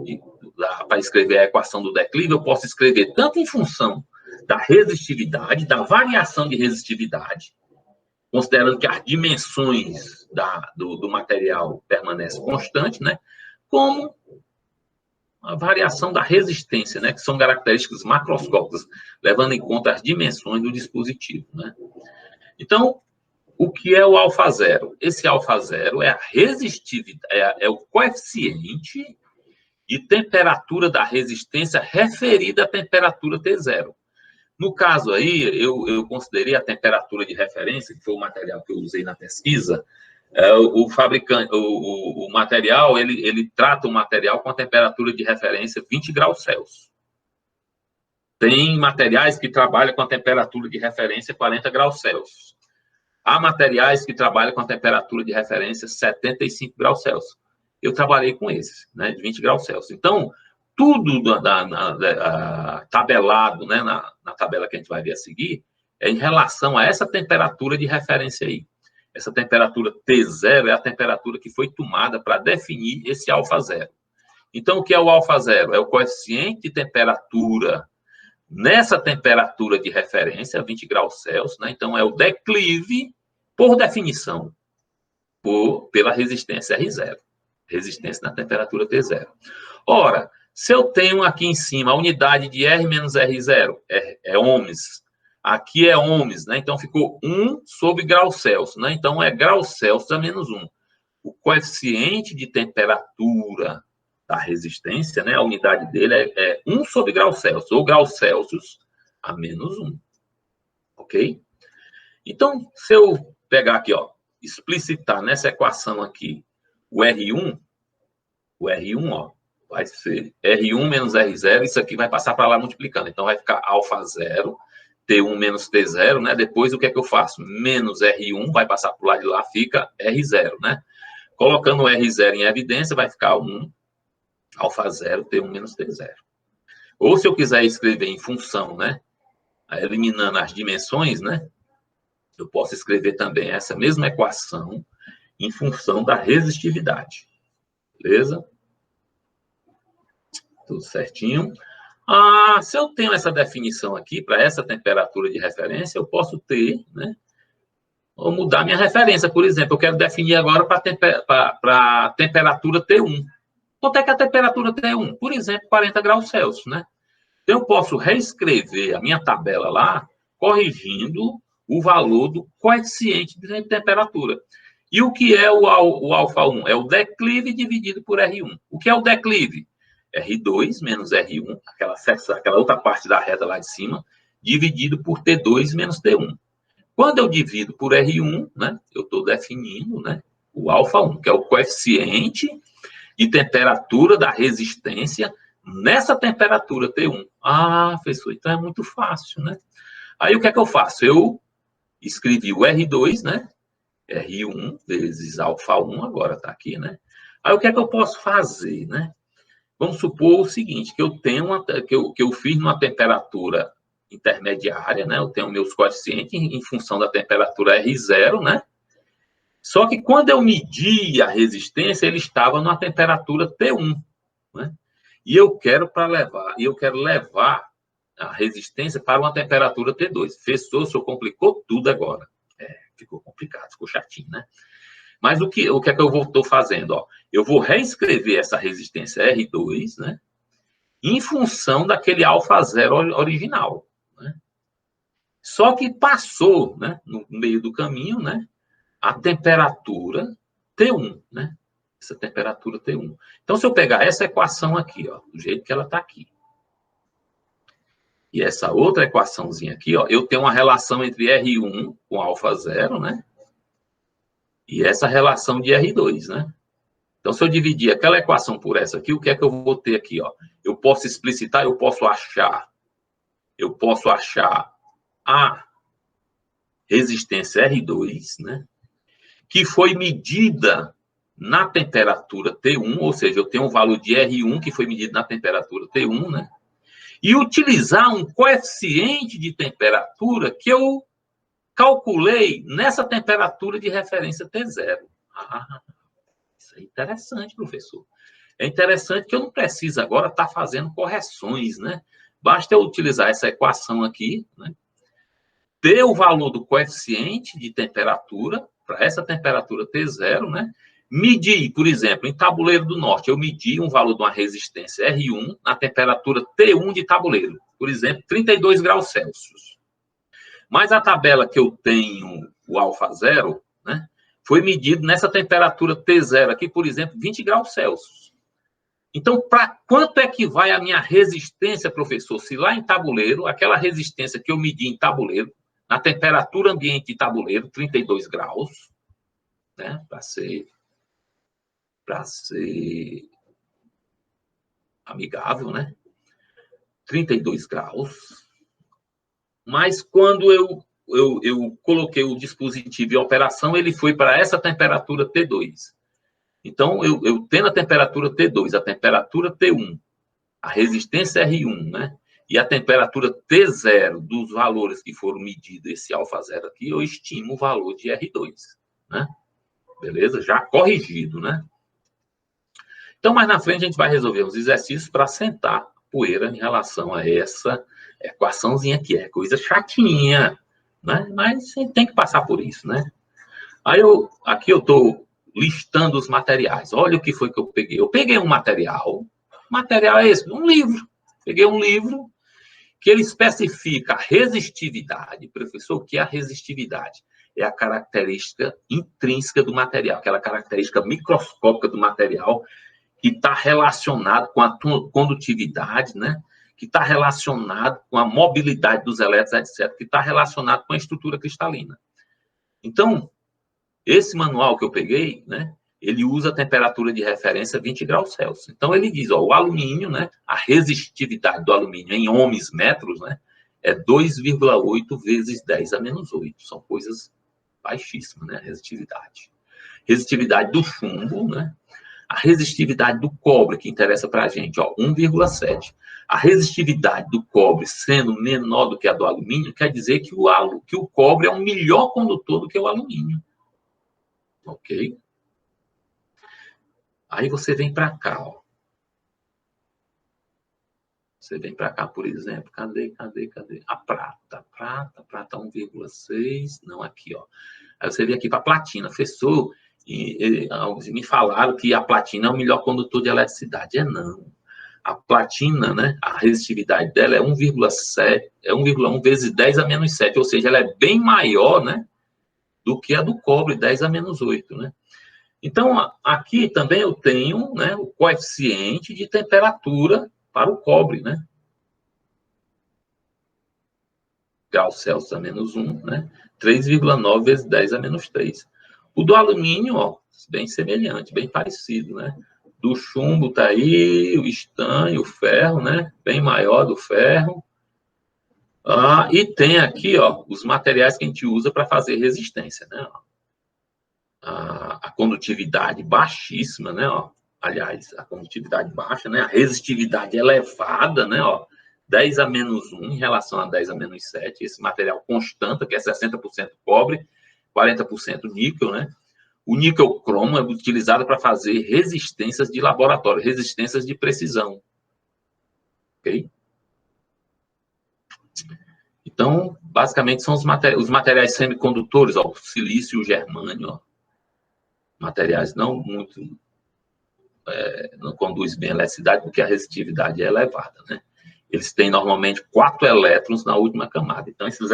para escrever a equação do declive, eu posso escrever tanto em função da resistividade, da variação de resistividade, considerando que as dimensões do material permanecem constantes, né? Como a variação da resistência, né? Que são características macroscópicas, levando em conta as dimensões do dispositivo, né? Então, o que é o α0? Esse α0 é a resistividade, é o coeficiente de temperatura da resistência referida à temperatura T0. No caso aí, eu considerei a temperatura de referência, que foi o material que eu usei na pesquisa. O fabricante, o material, ele trata o material com a temperatura de referência 20 graus Celsius. Tem materiais que trabalham com a temperatura de referência 40 graus Celsius. Há materiais que trabalham com a temperatura de referência 75 graus Celsius. Eu trabalhei com esses, né, de 20 graus Celsius. Então, tudo tabelado, né, na tabela que a gente vai ver a seguir, é em relação a essa temperatura de referência aí. Essa temperatura T0 é a temperatura que foi tomada para definir esse α0. Então, o que é o α0? É o coeficiente de temperatura nessa temperatura de referência, 20 graus Celsius, né? Então, é o declive, por definição, pela resistência R0. Resistência na temperatura T0. Ora, se eu tenho aqui em cima a unidade de R menos R0, é ohms. Aqui é ohms, né? Então, ficou 1 sobre grau Celsius, né? Então, é grau Celsius a menos 1. O coeficiente de temperatura da resistência, né? A unidade dele é 1 sobre grau Celsius, ou grau Celsius a menos 1. Ok? Então, se eu pegar aqui, ó, explicitar nessa equação aqui o R1, ó, vai ser R1 menos R0, isso aqui vai passar para lá multiplicando. Então, vai ficar alfa 0, T1 menos T0, né? Depois, o que é que eu faço? Menos R1, vai passar para o lado de lá, fica R0, né? Colocando o R0 em evidência, vai ficar 1, alfa 0, T1 menos T0. Ou se eu quiser escrever em função, né? Eliminando as dimensões, né? Eu posso escrever também essa mesma equação em função da resistividade. Beleza? Tudo certinho. Se eu tenho essa definição aqui para essa temperatura de referência, eu posso ter, né? Ou mudar minha referência, por exemplo. Eu quero definir agora para a temperatura T1. Quanto é que é a temperatura T1? Por exemplo, 40 graus Celsius, né? Então, eu posso reescrever a minha tabela lá, corrigindo o valor do coeficiente de temperatura. E o que é o alfa 1? É o declive dividido por R1. O que é o declive? R2 menos R1, aquela outra parte da reta lá de cima, dividido por T2 menos T1. Quando eu divido por R1, né, eu estou definindo, né, o alfa 1, que é o coeficiente de temperatura da resistência nessa temperatura T1. Professor, então é muito fácil, né? Aí o que é que eu faço? Eu escrevi o R2, né? R1 vezes alfa 1, agora está aqui, né? Aí o que é que eu posso fazer, né? Vamos supor o seguinte, que eu tenho que eu fiz uma temperatura intermediária, né? Eu tenho meus coeficientes em função da temperatura R0, né? Só que quando eu medi a resistência, ele estava numa temperatura T1, né? E eu quero levar a resistência para uma temperatura T2. Fechou, o senhor complicou tudo agora. Ficou complicado, ficou chatinho, né? Mas o que é que eu estou fazendo? Ó? Eu vou reescrever essa resistência R2, né? Em função daquele alfa 0 original, né? Só que passou, né? No meio do caminho, né? A temperatura T1, né? Essa temperatura T1. Então, se eu pegar essa equação aqui, ó, do jeito que ela está aqui, e essa outra equaçãozinha aqui, ó, eu tenho uma relação entre R1 com alfa 0, né? E essa relação de R2, né? Então, se eu dividir aquela equação por essa aqui, o que é que eu vou ter aqui, ó? Eu posso explicitar, eu posso achar a resistência R2, né? Que foi medida na temperatura T1, ou seja, eu tenho um valor de R1 que foi medido na temperatura T1, né? E utilizar um coeficiente de temperatura que eu calculei nessa temperatura de referência T0. Isso é interessante, professor. É interessante que eu não preciso agora estar fazendo correções, né? Basta eu utilizar essa equação aqui, né? Ter o valor do coeficiente de temperatura para essa temperatura T0, né? Medir, por exemplo, em Tabuleiro do Norte, eu medi um valor de uma resistência R1 na temperatura T1 de tabuleiro, por exemplo, 32 graus Celsius. Mas a tabela que eu tenho, o alfa 0, né, foi medido nessa temperatura T0 aqui, por exemplo, 20 graus Celsius. Então, para quanto é que vai a minha resistência, professor? Se lá em tabuleiro, aquela resistência que eu medi em tabuleiro, na temperatura ambiente de tabuleiro, 32 graus, né, para ser amigável, né? 32 graus. Mas quando eu coloquei o dispositivo em operação, ele foi para essa temperatura T2. Então, eu tendo a temperatura T2, a temperatura T1, a resistência R1, né? E a temperatura T0 dos valores que foram medidos, esse alfa 0 aqui, eu estimo o valor de R2, né? Beleza? Já corrigido, né? Então, mais na frente, a gente vai resolver uns exercícios para sentar poeira em relação a essa equaçãozinha aqui. É coisa chatinha, né? Mas a gente tem que passar por isso, né? Aí, aqui eu estou listando os materiais. Olha o que foi que eu peguei. Eu peguei um material é esse, um livro. Peguei um livro que ele especifica a resistividade. Professor, o que é a resistividade? É a característica intrínseca do material, aquela característica microscópica do material que está relacionado com a condutividade, né? Que está relacionado com a mobilidade dos elétrons, etc., que está relacionado com a estrutura cristalina. Então, esse manual que eu peguei, né, ele usa a temperatura de referência 20 graus Celsius. Então, ele diz, ó, o alumínio, né, a resistividade do alumínio em ohms metros, né, é 2,8 vezes 10 a menos 8. São coisas baixíssimas, né, a resistividade. Resistividade do chumbo, né, a resistividade do cobre, que interessa para a gente, 1,7. A resistividade do cobre sendo menor do que a do alumínio, quer dizer que o cobre é um melhor condutor do que o alumínio. Ok? Aí você vem para cá, ó. Você vem para cá, por exemplo, cadê? A prata 1,6, não, aqui, ó. Aí você vem aqui para a platina, professor, e me falaram que a platina é o melhor condutor de eletricidade. Não. A platina, né, a resistividade dela é 1,7, é 1,1 vezes 10 a menos 7, ou seja, ela é bem maior, né, do que a do cobre, 10 a menos 8, né? Então, aqui também eu tenho, né, o coeficiente de temperatura para o cobre, né? Graus Celsius a menos 1, né? 3,9 vezes 10 a menos 3. O do alumínio, ó, bem semelhante, bem parecido, né? Do chumbo tá aí, o estanho, o ferro, né? Bem maior do ferro. E tem aqui, ó, os materiais que a gente usa para fazer resistência, né? A condutividade baixíssima, né? Ó. Aliás, a condutividade baixa, né? A resistividade elevada, né? Ó. 10 a menos 1 em relação a 10 a menos 7. Esse material constante, que é 60% cobre, 40% níquel, né? O níquel cromo é utilizado para fazer resistências de laboratório, resistências de precisão. Ok? Então, basicamente, são os materiais semicondutores, ó, o silício e o germânio, ó. Materiais não muito... não conduz bem a eletricidade, porque a resistividade é elevada, né? Eles têm, normalmente, 4 elétrons na última camada. Então, esses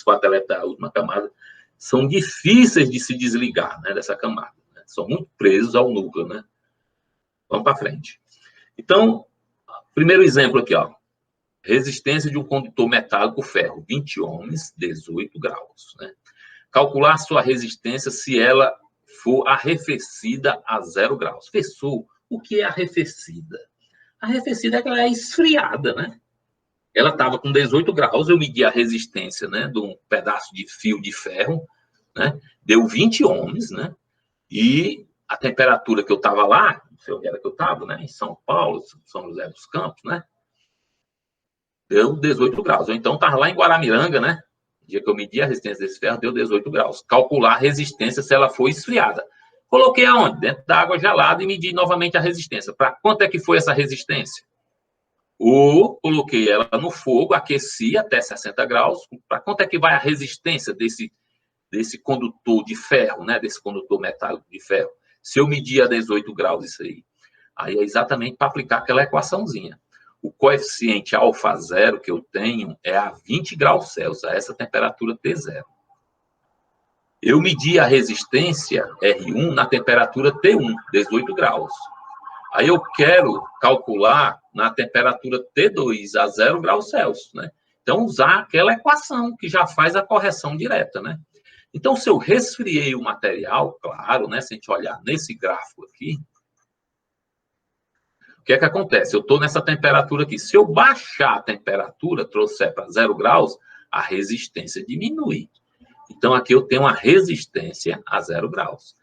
4 elétrons da última camada, são difíceis de se desligar, né, dessa camada. Né? São muito presos ao núcleo, né? Vamos para frente. Então, primeiro exemplo aqui, ó. Resistência de um condutor metálico ferro, 20 ohms, 18 graus. Né? Calcular sua resistência se ela for arrefecida a 0 graus. Professor, o que é arrefecida? Arrefecida é que ela é esfriada, né? Ela estava com 18 graus, eu medi a resistência, né, de um pedaço de fio de ferro, né? Deu 20 ohms, né? E a temperatura que eu estava lá, não sei onde era que eu estava, né? Em São Paulo, São José dos Campos, né? Deu 18 graus. Ou então estava lá em Guaramiranga, né? O dia que eu medi a resistência desse ferro, deu 18 graus. Calcular a resistência se ela for esfriada. Coloquei aonde? Dentro da água gelada e medi novamente a resistência. Para quanto é que foi essa resistência? Ou coloquei ela no fogo, aqueci até 60 graus. Para quanto é que vai a resistência desse condutor de ferro, né? Desse condutor metálico de ferro? Se eu medir a 18 graus isso aí. Aí é exatamente para aplicar aquela equaçãozinha. O coeficiente alfa zero que eu tenho é a 20 graus Celsius, a essa temperatura T0. Eu medi a resistência R1 na temperatura T1, 18 graus. Aí eu quero calcular na temperatura T2, a 0 graus Celsius, né? Então, usar aquela equação que já faz a correção direta, né? Então, se eu resfriei o material, claro, né? Se a gente olhar nesse gráfico aqui, o que é que acontece? Eu estou nessa temperatura aqui. Se eu baixar a temperatura, trouxer para 0 graus, a resistência diminui. Então, aqui eu tenho uma resistência a 0 graus.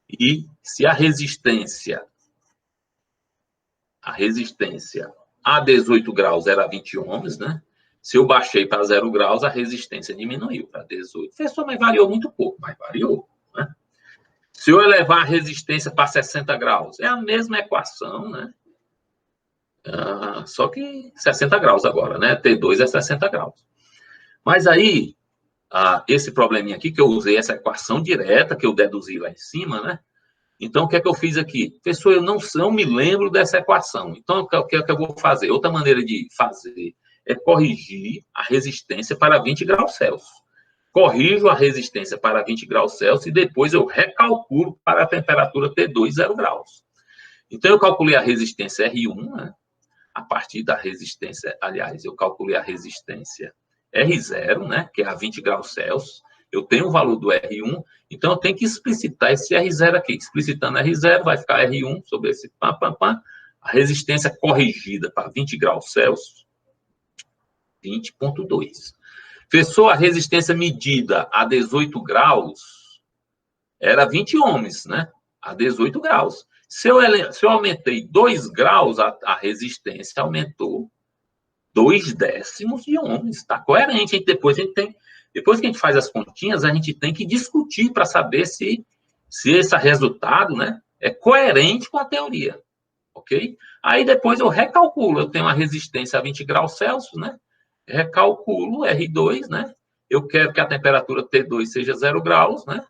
E se a resistência a 18 graus era 20 ohms, né? Se eu baixei para 0 graus, a resistência diminuiu para 18. Professor, mas variou muito pouco, mas variou, né? Se eu elevar a resistência para 60 graus, é a mesma equação, né? Só que 60 graus agora, né? T2 é 60 graus. Mas aí, esse probleminha aqui, que eu usei essa equação direta, que eu deduzi lá em cima, né? Então, o que é que eu fiz aqui? Professor, eu não me lembro dessa equação. Então, o que é que eu vou fazer? Outra maneira de fazer é corrigir a resistência para 20 graus Celsius. Corrijo a resistência para 20 graus Celsius e depois eu recalculo para a temperatura T2, 0 graus. Então, eu calculei a resistência R1, né? A partir da resistência, aliás, eu calculei a resistência R0, né? Que é a 20 graus Celsius. Eu tenho o valor do R1, então eu tenho que explicitar esse R0 aqui. Explicitando R0, vai ficar R1 sobre esse pá. A resistência corrigida para 20 graus Celsius, 20,2. Professor, a resistência medida a 18 graus era 20 ohms, né? A 18 graus. Se eu aumentei 2 graus, a resistência aumentou 2 décimos de ohms. Está coerente. Depois que a gente faz as continhas, a gente tem que discutir para saber se esse resultado, né, é coerente com a teoria. Ok? Aí depois eu recalculo. Eu tenho uma resistência a 20 graus Celsius, né? Recalculo R2, né? Eu quero que a temperatura T2 seja 0 graus, né?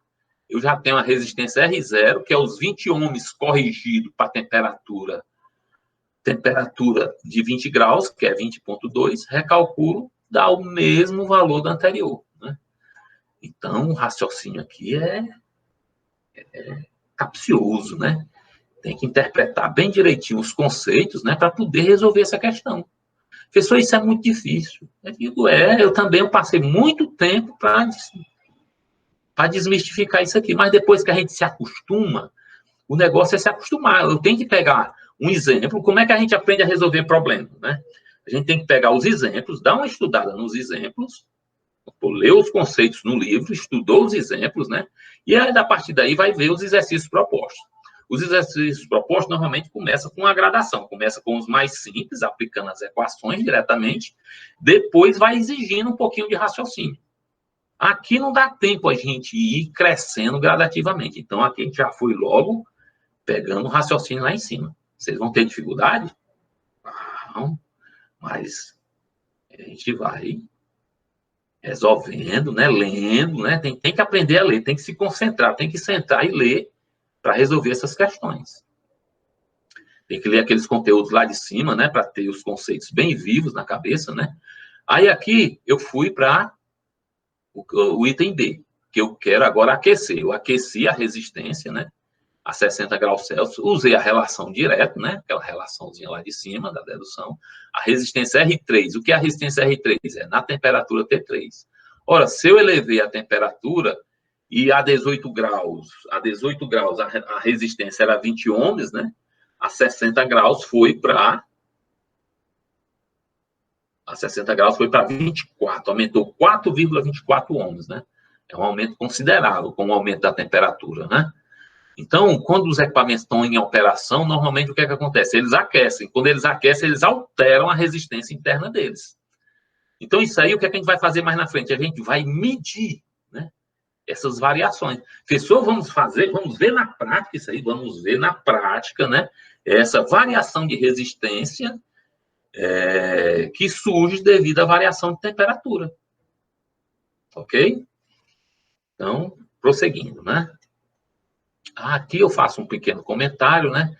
Eu já tenho a resistência R0, que é os 20 ohms corrigido para a temperatura de 20 graus, que é 20,2, recalculo, dá o mesmo valor do anterior, né? Então, o raciocínio aqui é capcioso, né? Tem que interpretar bem direitinho os conceitos, né, para poder resolver essa questão. Professor, isso é muito difícil. Eu digo, eu passei muito tempo para desmistificar isso aqui, mas depois que a gente se acostuma, o negócio é se acostumar. Eu tenho que pegar um exemplo, como é que a gente aprende a resolver problemas, né? A gente tem que pegar os exemplos, dar uma estudada nos exemplos, ler os conceitos no livro, estudou os exemplos, né? E aí, a partir daí, vai ver os exercícios propostos. Os exercícios propostos normalmente começam com a gradação, começa com os mais simples, aplicando as equações diretamente, depois vai exigindo um pouquinho de raciocínio. Aqui não dá tempo a gente ir crescendo gradativamente, então aqui a gente já foi logo pegando o raciocínio lá em cima. Vocês vão ter dificuldade? Não, mas a gente vai resolvendo, né, lendo, né, tem que aprender a ler, tem que se concentrar, tem que sentar e ler para resolver essas questões. Tem que ler aqueles conteúdos lá de cima, né, para ter os conceitos bem vivos na cabeça, né. Aí aqui eu fui para o item B, que eu quero agora aquecer. Eu aqueci a resistência, né, a 60 graus Celsius, usei a relação direta, né, aquela relaçãozinha lá de cima da dedução, a resistência R3. O que é a resistência R3? É na temperatura T3. Ora, se eu elevei a temperatura e a 18 graus, a resistência era 20 ohms, né, a 60 graus foi para 24, aumentou 4,24 ohms, né? É um aumento considerável com o aumento da temperatura, né? Então, quando os equipamentos estão em operação, normalmente o que é que acontece? Eles aquecem. Quando eles aquecem, eles alteram a resistência interna deles. Então, isso aí, o que é que a gente vai fazer mais na frente? A gente vai medir, né, essas variações. Professor, vamos ver na prática isso aí, vamos ver na prática, né, essa variação de resistência que surge devido à variação de temperatura. Ok? Então, prosseguindo, né? Aqui eu faço um pequeno comentário, né?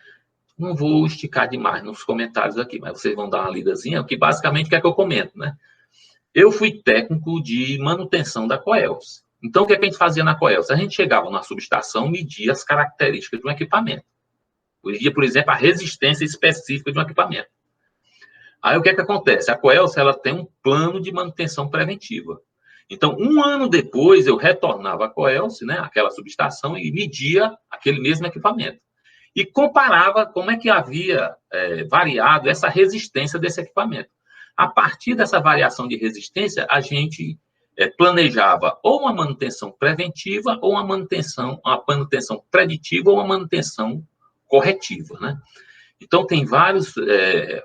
Não vou esticar demais nos comentários aqui, mas vocês vão dar uma lidazinha, que basicamente o que é que eu comento, né? Eu fui técnico de manutenção da Coelce. Então, o que é que a gente fazia na Coelce? A gente chegava na subestação, media as características de um equipamento. Media, por exemplo, a resistência específica de um equipamento. Aí, o que é que acontece? A Coelce, ela tem um plano de manutenção preventiva. Então, um ano depois, eu retornava à Coelce, né, aquela subestação, e media aquele mesmo equipamento. E comparava como é que havia variado essa resistência desse equipamento. A partir dessa variação de resistência, a gente planejava ou uma manutenção preventiva, ou uma manutenção preditiva, ou uma manutenção corretiva, né? Então, tem várias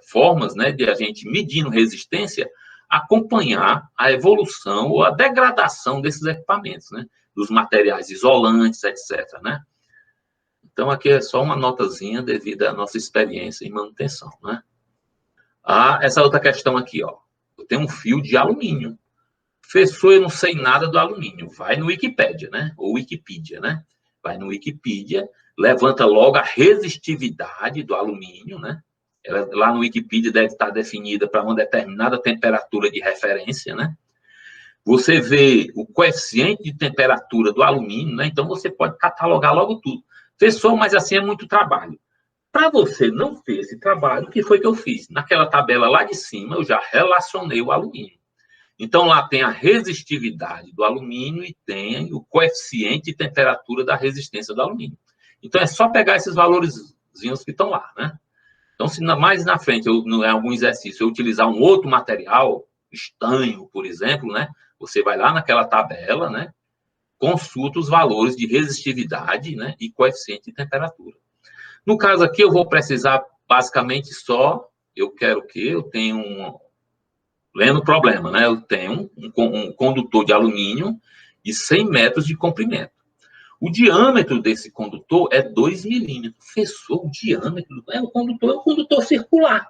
formas, né, de a gente, medindo resistência, acompanhar a evolução ou a degradação desses equipamentos, né? Dos materiais isolantes, etc., né? Então, aqui é só uma notazinha devido à nossa experiência em manutenção, né? Essa outra questão aqui, ó. Eu tenho um fio de alumínio. Professor, eu não sei nada do alumínio. Vai no Wikipédia, né? Ou Wikipedia, né? vai no Wikipedia, levanta logo a resistividade do alumínio, né? Ela, lá no Wikipedia deve estar definida para uma determinada temperatura de referência, né? Você vê o coeficiente de temperatura do alumínio, né? Então você pode catalogar logo tudo. Professor, mas assim é muito trabalho. Para você não ter esse trabalho, o que foi que eu fiz? Naquela tabela lá de cima, eu já relacionei o alumínio. Então, lá tem a resistividade do alumínio e tem o coeficiente de temperatura da resistência do alumínio. Então, é só pegar esses valores que estão lá, né? Então, se mais na frente, em algum exercício, eu utilizar um outro material, estanho, por exemplo, né? Você vai lá naquela tabela, né? Consulta os valores de resistividade, né? E coeficiente de temperatura. No caso aqui, eu vou precisar basicamente só, eu quero o quê? Eu tenho lendo o problema, né? Eu tenho um condutor de alumínio de 100 metros de comprimento. O diâmetro desse condutor é 2 milímetros. Professor, o diâmetro é um condutor circular,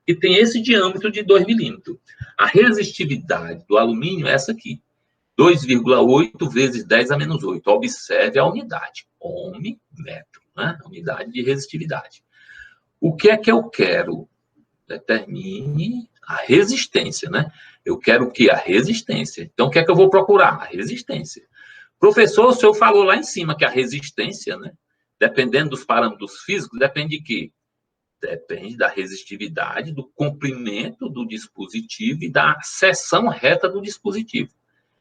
que tem esse diâmetro de 2 milímetros. A resistividade do alumínio é essa aqui, 2,8 vezes 10 a menos 8. Observe a unidade, ohmmetro, né? A unidade de resistividade. O que é que eu quero? Determine a resistência, né? Eu quero o quê? A resistência. Então, o que é que eu vou procurar? A resistência. Professor, o senhor falou lá em cima que a resistência, né? Dependendo dos parâmetros físicos, depende de quê? Depende da resistividade, do comprimento do dispositivo e da seção reta do dispositivo.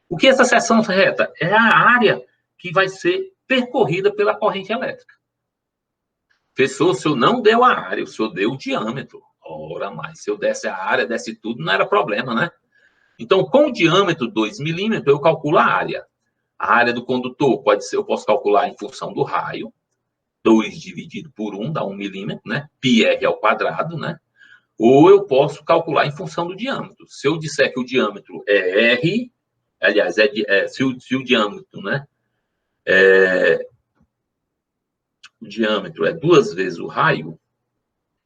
O que é essa seção reta? É a área que vai ser percorrida pela corrente elétrica. Professor, o senhor não deu a área, o senhor deu o diâmetro. Ora, mas se eu desse a área, desse tudo, não era problema, né? Então, com o diâmetro 2 milímetros, eu calculo a área. A área do condutor pode ser, eu posso calcular em função do raio, 2 dividido por 1 dá 1 milímetro, né? πr ao quadrado, né? Ou eu posso calcular em função do diâmetro. Se eu disser que o diâmetro é R, aliás, se o diâmetro, né? O diâmetro é 2 vezes o raio,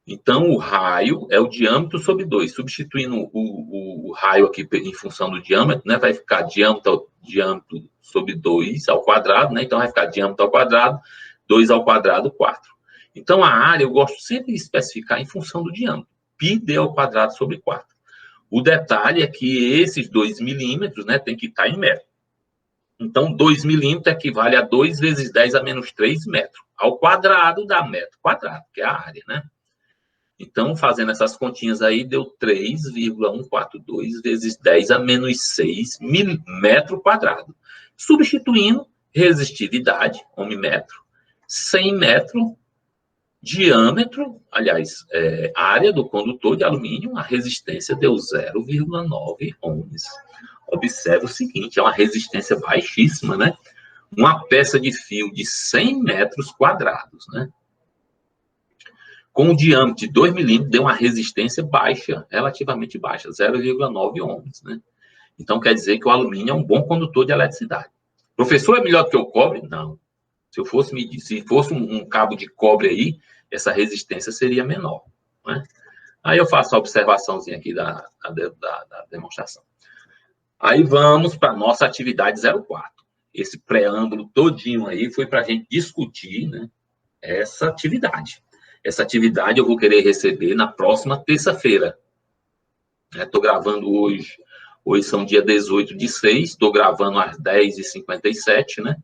então o raio é o diâmetro sobre 2. Substituindo o raio aqui em função do diâmetro, né? Vai ficar diâmetro sobre 2 ao quadrado, né? Então vai ficar diâmetro ao quadrado, 2 ao quadrado, 4. Então a área eu gosto sempre de especificar em função do diâmetro. πd ao quadrado sobre 4. O detalhe é que esses 2 milímetros, né? Tem que estar em metro. Então, 2 milímetros equivale a 2 vezes 10 a menos 3 metros. Ao quadrado dá metro quadrado, que é a área, né? Então, fazendo essas continhas aí, deu 3,142 vezes 10 a menos 6 metro quadrado. Substituindo resistividade, ohmmetro, 100 metro, diâmetro, aliás, área do condutor de alumínio, a resistência deu 0,9 ohms. Observe o seguinte, é uma resistência baixíssima, né? Uma peça de fio de 100 metros quadrados, né? Com o diâmetro de 2 milímetros, deu uma resistência baixa, relativamente baixa, 0,9 ohms, né? Então, quer dizer que o alumínio é um bom condutor de eletricidade. Professor, é melhor do que o cobre? Não. Se fosse um cabo de cobre aí, essa resistência seria menor, né? Aí eu faço a observaçãozinha aqui da demonstração. Aí vamos para a nossa atividade 04. Esse preâmbulo todinho aí foi para a gente discutir, né, essa atividade. Essa atividade eu vou querer receber na próxima terça-feira. Estou gravando hoje são dia 18/6, estou gravando às 10h57, né?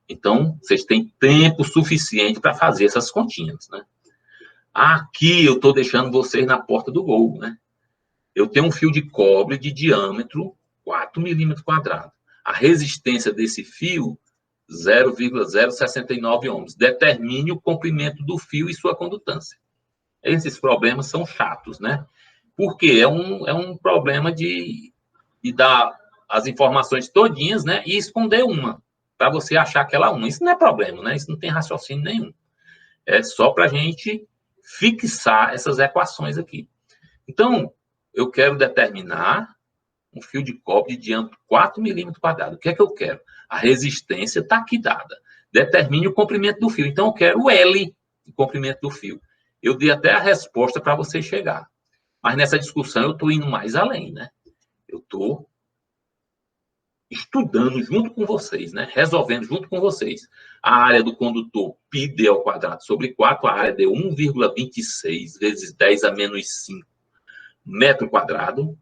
Então, vocês têm tempo suficiente para fazer essas continhas, né? Aqui eu estou deixando vocês na porta do gol, né? Eu tenho um fio de cobre de diâmetro 4 milímetros quadrados. A resistência desse fio, 0,069 ohms. Determine o comprimento do fio e sua condutância. Esses problemas são chatos, né? Porque é um problema de dar as informações todinhas, né? E esconder uma, para você achar aquela uma. Isso não é problema, né? Isso não tem raciocínio nenhum. É só para a gente fixar essas equações aqui. Então, eu quero determinar um fio de cobre de diâmetro 4 milímetros quadrados. O que é que eu quero? A resistência está aqui dada. Determine o comprimento do fio. Então, eu quero o L, o comprimento do fio. Eu dei até a resposta para você chegar. Mas nessa discussão eu estou indo mais além, né? Eu estou estudando junto com vocês, né? Resolvendo junto com vocês. A área do condutor, πd ao quadrado sobre 4, a área de 1,26 vezes 10 a menos 5 metro quadrado.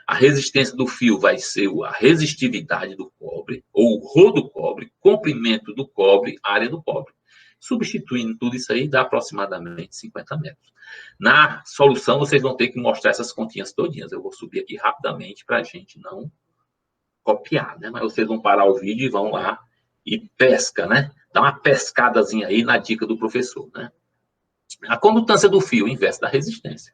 A resistência do fio vai ser a resistividade do cobre, ou o Rho do cobre, comprimento do cobre, área do cobre. Substituindo tudo isso aí, dá aproximadamente 50 metros. Na solução, vocês vão ter que mostrar essas continhas todinhas. Eu vou subir aqui rapidamente para a gente não copiar, né? Mas vocês vão parar o vídeo e vão lá e pesca, né? Dá uma pescadazinha aí na dica do professor, né? A condutância do fio, inverso da resistência.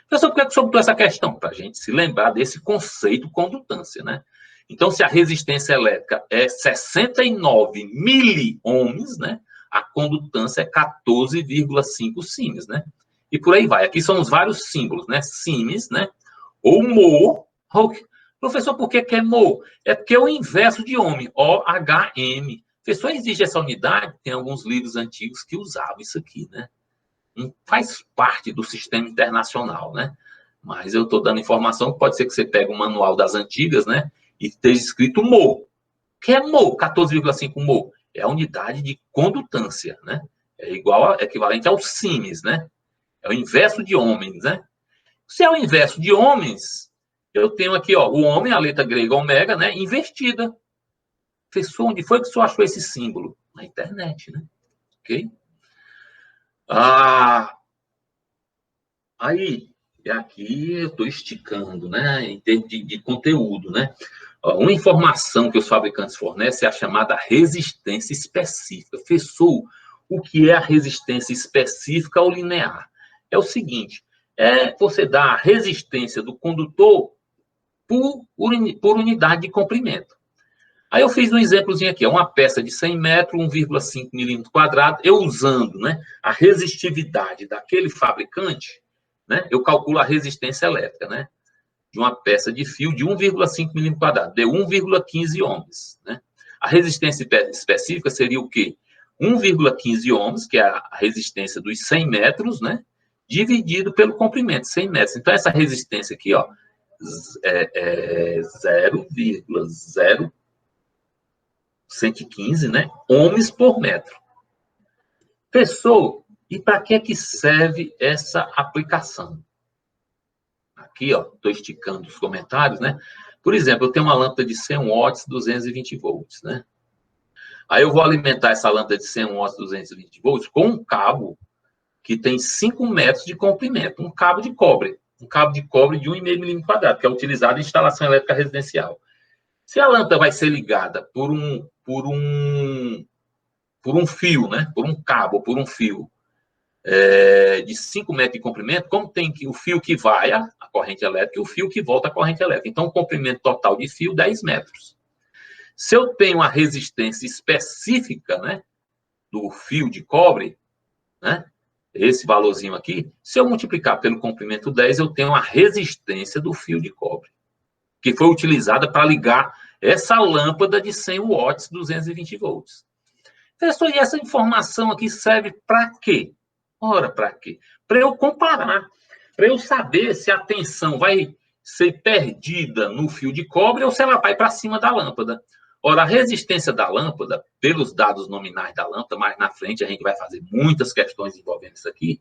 Professor, por que sobre essa questão? Para a gente se lembrar desse conceito condutância, né? Então, se a resistência elétrica é 69 miliohms, né? A condutância é 14,5 siemens, né? E por aí vai. Aqui são os vários símbolos, né? Siemens, né? Ou mho. Professor, por que é mho? É porque é o inverso de ohm, OHM. Professor, existe essa unidade? Tem alguns livros antigos que usavam isso aqui, né? Não faz parte do sistema internacional, né? Mas eu estou dando informação que pode ser que você pegue um manual das antigas, né? E esteja escrito mho. O que é mho? 14,5 mho. É a unidade de condutância, né? É equivalente ao siemens, né? É o inverso de ohms, né? Se é o inverso de ohms, eu tenho aqui, ó, o ohm, a letra grega ômega, né? Invertida. Professor, onde foi que o senhor achou esse símbolo? Na internet, né? Ok? Aí, aqui eu estou esticando, né? Em termos de conteúdo, né? Uma informação que os fabricantes fornecem é a chamada resistência específica. Professor, o que é a resistência específica ou linear? É o seguinte, você dá a resistência do condutor por unidade de comprimento. Aí eu fiz um exemplozinho aqui, uma peça de 100 metros, 1,5 milímetros quadrado, eu usando, né, a resistividade daquele fabricante, né, eu calculo a resistência elétrica, né, de uma peça de fio de 1,5 milímetros quadrado, deu 1,15 ohms, né. A resistência específica seria o quê? 1,15 ohms, que é a resistência dos 100 metros, né, dividido pelo comprimento, 100 metros. Então, essa resistência aqui, ó, 0,0115, né, ohms por metro. Professor, e para que serve essa aplicação? Aqui, ó, estou esticando os comentários, né? Por exemplo, eu tenho uma lâmpada de 100 watts, 220 volts, né? Aí eu vou alimentar essa lâmpada de 100 watts, 220 volts com um cabo que tem 5 metros de comprimento, um cabo de cobre de 1,5 milímetro quadrado, que é utilizado em instalação elétrica residencial. Se a lâmpada vai ser ligada por um fio, né? Por um cabo, por um fio de 5 metros de comprimento, como tem o fio que vai a corrente elétrica e o fio que volta a corrente elétrica. Então, o comprimento total de fio, 10 metros. Se eu tenho a resistência específica, né, do fio de cobre, né, esse valorzinho aqui, se eu multiplicar pelo comprimento 10, eu tenho a resistência do fio de cobre, que foi utilizada para ligar essa lâmpada de 100 watts, 220 volts. Professor, e essa informação aqui serve para quê? Ora, para quê? Para eu comparar, para eu saber se a tensão vai ser perdida no fio de cobre ou se ela vai para cima da lâmpada. Ora, a resistência da lâmpada, pelos dados nominais da lâmpada, mais na frente a gente vai fazer muitas questões envolvendo isso aqui.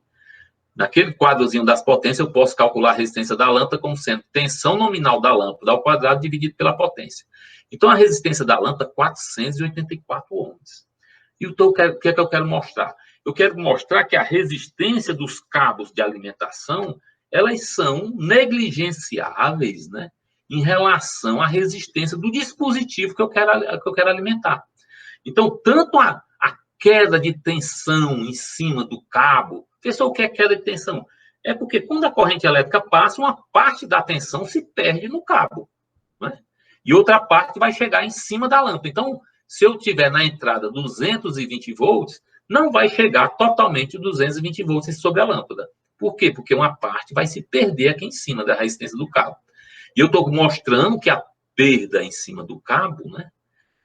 Naquele quadrozinho das potências, eu posso calcular a resistência da lâmpada como sendo tensão nominal da lâmpada ao quadrado dividido pela potência. Então, a resistência da lâmpada é 484 ohms. E o que é que eu quero mostrar? Eu quero mostrar que a resistência dos cabos de alimentação, elas são negligenciáveis, né, em relação à resistência do dispositivo que eu quero alimentar. Então, tanto a queda de tensão em cima do cabo, pessoal, o que é queda de tensão? É porque quando a corrente elétrica passa, uma parte da tensão se perde no cabo, né? E outra parte vai chegar em cima da lâmpada. Então, se eu tiver na entrada 220 volts, não vai chegar totalmente 220 volts sobre a lâmpada. Por quê? Porque uma parte vai se perder aqui em cima da resistência do cabo. E eu estou mostrando que a perda em cima do cabo, né,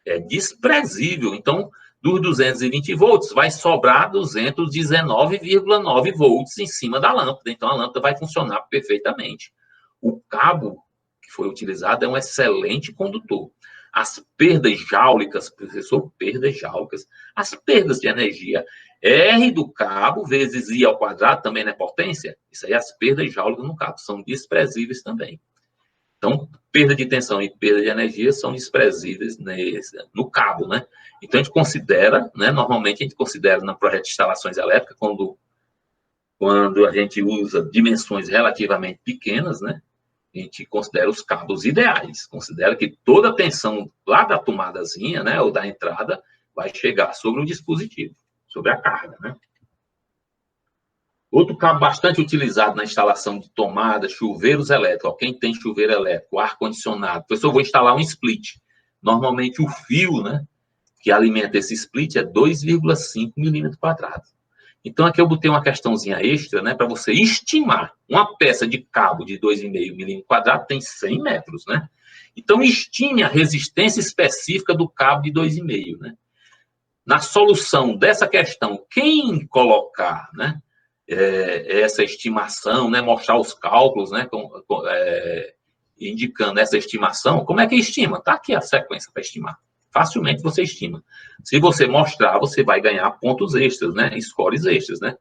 é desprezível. Então, dos 220 volts, vai sobrar 219,9 volts em cima da lâmpada. Então, a lâmpada vai funcionar perfeitamente. O cabo que foi utilizado é um excelente condutor. as perdas jáulicas, professor, perdas jáulicas, as perdas de energia, R do cabo vezes I ao quadrado também não é potência? Isso aí, as perdas jáulicas no cabo, são desprezíveis também. Então, perda de tensão e perda de energia são desprezíveis no cabo, né? Então, a gente considera, né, normalmente a gente considera no projeto de instalações elétricas, quando a gente usa dimensões relativamente pequenas, né? A gente considera os cabos ideais, considera que toda a tensão lá da tomadazinha, né, ou da entrada, vai chegar sobre o dispositivo, sobre a carga, né? Outro cabo bastante utilizado na instalação de tomadas, chuveiros elétricos. Quem tem chuveiro elétrico, ar-condicionado, professor, eu vou instalar um split. Normalmente o fio, né, que alimenta esse split é 2,5 milímetros quadrados. Então, aqui eu botei uma questãozinha extra, né, para você estimar. Uma peça de cabo de 2,5 milímetros quadrados tem 100 metros, né? Então, estime a resistência específica do cabo de 2,5, né? Na solução dessa questão, quem colocar, né, essa estimação, né, mostrar os cálculos, né, indicando essa estimação, como é que estima? Está aqui a sequência para estimar. Facilmente você estima. Se você mostrar, você vai ganhar pontos extras, né? Scores extras, né?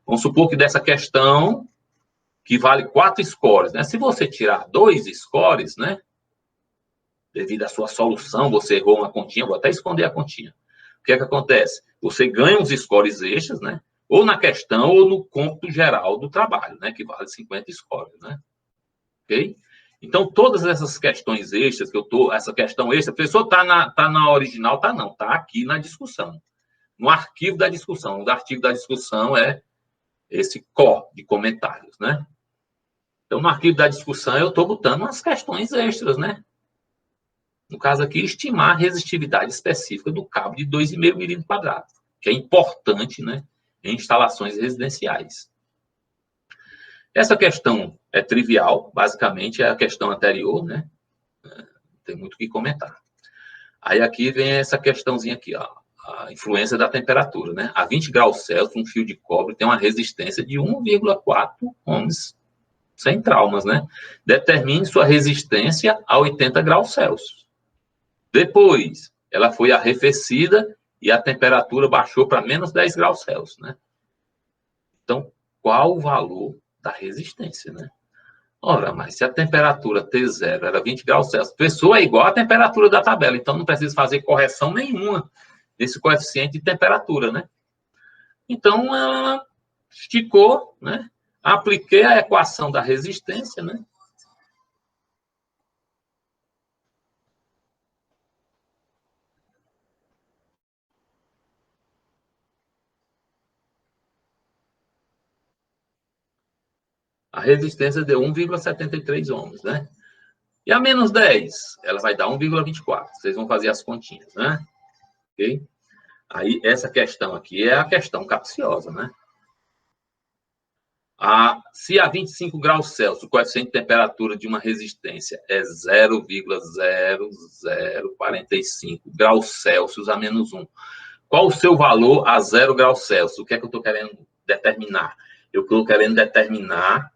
Vamos supor que dessa questão, que vale 4 scores, né? Se você tirar 2 scores, né? Devido à sua solução, você errou uma continha, vou até esconder a continha. O que é que acontece? Você ganha uns scores extras, né? Ou na questão, ou no cômputo geral do trabalho, né? Que vale 50 scores, né? Ok? Então, todas essas questões extras que eu estou, essa questão extra, a pessoa está na original, tá não, está aqui na discussão. No arquivo da discussão. O artigo da discussão é esse core de comentários, né? Então, no arquivo da discussão, eu estou botando umas questões extras, né? No caso aqui, estimar a resistividade específica do cabo de 2,5 milímetros quadrados, que é importante, né, em instalações residenciais. Essa questão é trivial, basicamente é a questão anterior, né? Não tem muito o que comentar. Aí aqui vem essa questãozinha aqui, ó, a influência da temperatura, né? A 20 graus Celsius, um fio de cobre tem uma resistência de 1,4 ohms, sem traumas, né? Determine sua resistência a 80 graus Celsius. Depois, ela foi arrefecida e a temperatura baixou para menos 10 graus Celsius, né? Então, qual o valor da resistência, né? Ora, mas se a temperatura T0 era 20 graus Celsius, a pessoa é igual à temperatura da tabela, então não precisa fazer correção nenhuma nesse coeficiente de temperatura, né? Então, ela esticou, né? Apliquei a equação da resistência, né? A resistência deu 1,73 ohms, né? E a menos 10, ela vai dar 1,24. Vocês vão fazer as continhas, né? Ok? Aí, essa questão aqui é a questão capciosa, né? Se a 25 graus Celsius, o coeficiente de temperatura de uma resistência é 0,0045 graus Celsius a menos 1, qual o seu valor a 0 graus Celsius? O que é que eu estou querendo determinar? Eu estou querendo determinar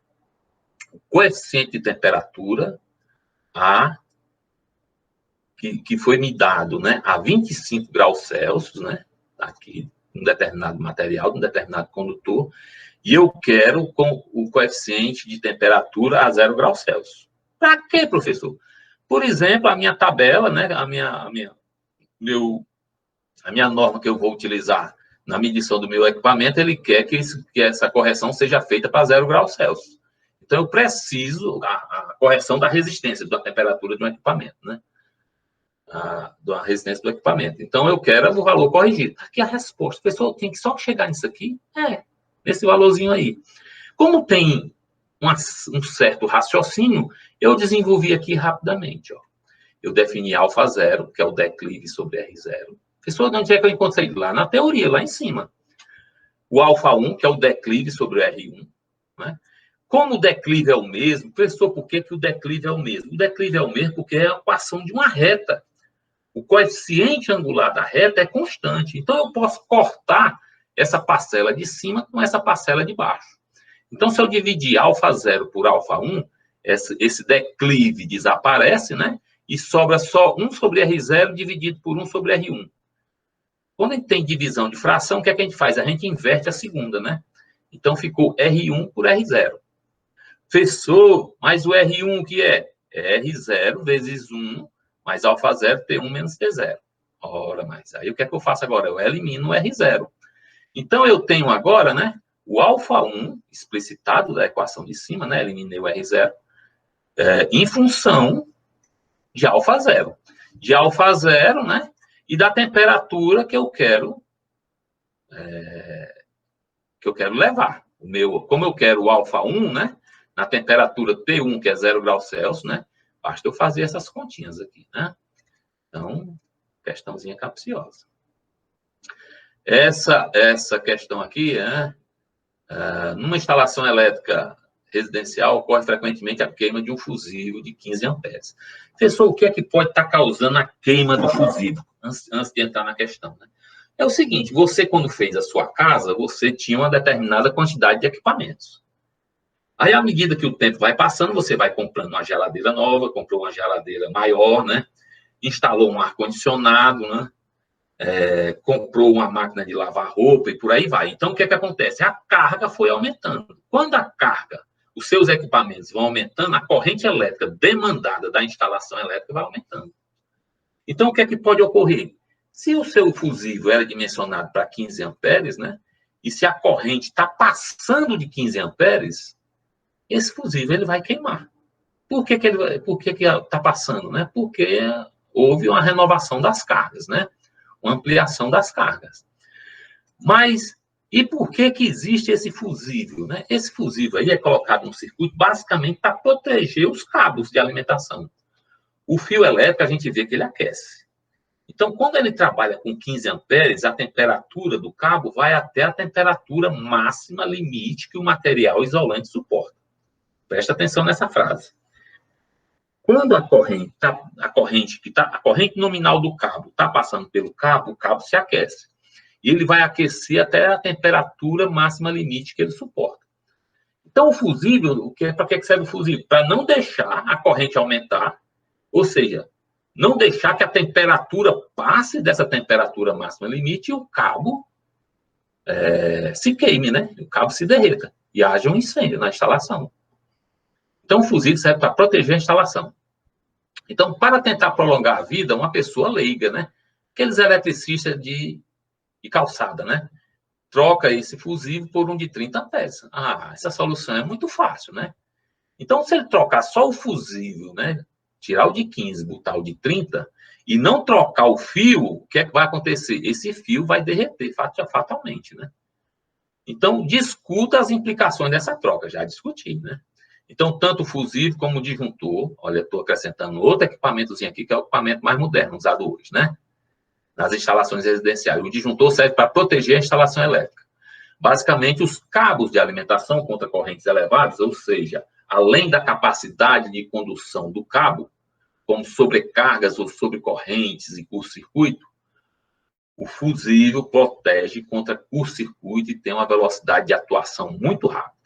o coeficiente de temperatura que foi me dado, né, a 25 graus Celsius, né, aqui, um determinado material, um determinado condutor, e eu quero com o coeficiente de temperatura a 0 graus Celsius. Para quê, professor? Por exemplo, a minha tabela, né, a minha norma que eu vou utilizar na medição do meu equipamento, ele quer que essa correção seja feita para 0 graus Celsius. Então, eu preciso a correção da resistência, da temperatura de um equipamento, né? Da resistência do equipamento. Então, eu quero o valor corrigido. Aqui a resposta. O pessoal tem que só chegar nisso aqui, nesse valorzinho aí. Como tem um certo raciocínio, eu desenvolvi aqui rapidamente. Ó. Eu defini alfa zero, que é o declive sobre R0. Pessoal, de onde é que eu encontrei? Lá na teoria, lá em cima. O alfa 1, que é o declive sobre o R1. Né? Como o declive é o mesmo, pessoal, por que o declive é o mesmo? O declive é o mesmo porque é a equação de uma reta. O coeficiente angular da reta é constante. Então, eu posso cortar essa parcela de cima com essa parcela de baixo. Então, se eu dividir alfa 0 por alfa 1, esse declive desaparece, né? e sobra só 1 sobre R0 dividido por 1 sobre R1. Quando a gente tem divisão de fração, o que é que a gente faz? A gente inverte a segunda, né? Então, ficou R1 por R0. Professor, mas o R1 o que é? É R0 vezes 1 mais alfa 0, T1 menos T0. Ora, mas aí o que é que eu faço agora? Eu elimino o R0. Então, eu tenho agora, né, o alfa 1, explicitado da equação de cima, né, eliminei o R0, em função de alfa 0. De alfa 0, né, e da temperatura que eu quero levar. Como eu quero o alfa 1, né, na temperatura T1, que é 0 graus Celsius, né, basta eu fazer essas continhas aqui, né? Então, questãozinha capciosa. Essa questão aqui, numa instalação elétrica residencial, ocorre frequentemente a queima de um fusível de 15 amperes. Professor, o que é que pode estar causando a queima do fusível? Antes de entrar na questão, né? É o seguinte, você, quando fez a sua casa, você tinha uma determinada quantidade de equipamentos. Aí, à medida que o tempo vai passando, você vai comprando uma geladeira nova, comprou uma geladeira maior, né? Instalou um ar-condicionado, né? Comprou uma máquina de lavar roupa e por aí vai. Então, o que é que acontece? A carga foi aumentando. Quando a carga, os seus equipamentos vão aumentando, a corrente elétrica demandada da instalação elétrica vai aumentando. Então, o que é que pode ocorrer? Se o seu fusível era dimensionado para 15 amperes, né? E se a corrente está passando de 15 amperes, esse fusível ele vai queimar. Por que está passando? Né? Porque houve uma renovação das cargas, né? Uma ampliação das cargas. Mas, e por que existe esse fusível? Né? Esse fusível aí é colocado no circuito basicamente para proteger os cabos de alimentação. O fio elétrico, a gente vê que ele aquece. Então, quando ele trabalha com 15 amperes, a temperatura do cabo vai até a temperatura máxima limite que o material isolante suporta. Presta atenção nessa frase. Quando a corrente nominal do cabo está passando pelo cabo, o cabo se aquece. E ele vai aquecer até a temperatura máxima limite que ele suporta. Então, o fusível, para que serve o fusível? Para não deixar a corrente aumentar, ou seja, não deixar que a temperatura passe dessa temperatura máxima limite e o cabo se queime, né? O cabo se derreta e haja um incêndio na instalação. Então, o fusível serve para proteger a instalação. Então, para tentar prolongar a vida, uma pessoa leiga, né? Aqueles eletricistas de calçada, né? Troca esse fusível por um de 30 amperes. Essa solução é muito fácil, né? Então, se ele trocar só o fusível, né? Tirar o de 15, botar o de 30, e não trocar o fio, o que é que vai acontecer? Esse fio vai derreter fatalmente, né? Então, discuta as implicações dessa troca. Já discuti, né? Então, tanto o fusível como o disjuntor, olha, estou acrescentando outro equipamentozinho aqui, que é o equipamento mais moderno, usado hoje, né? Nas instalações residenciais. O disjuntor serve para proteger a instalação elétrica. Basicamente, os cabos de alimentação contra correntes elevadas, ou seja, além da capacidade de condução do cabo, como sobrecargas ou sobrecorrentes e curto-circuito, o fusível protege contra curto-circuito e tem uma velocidade de atuação muito rápida.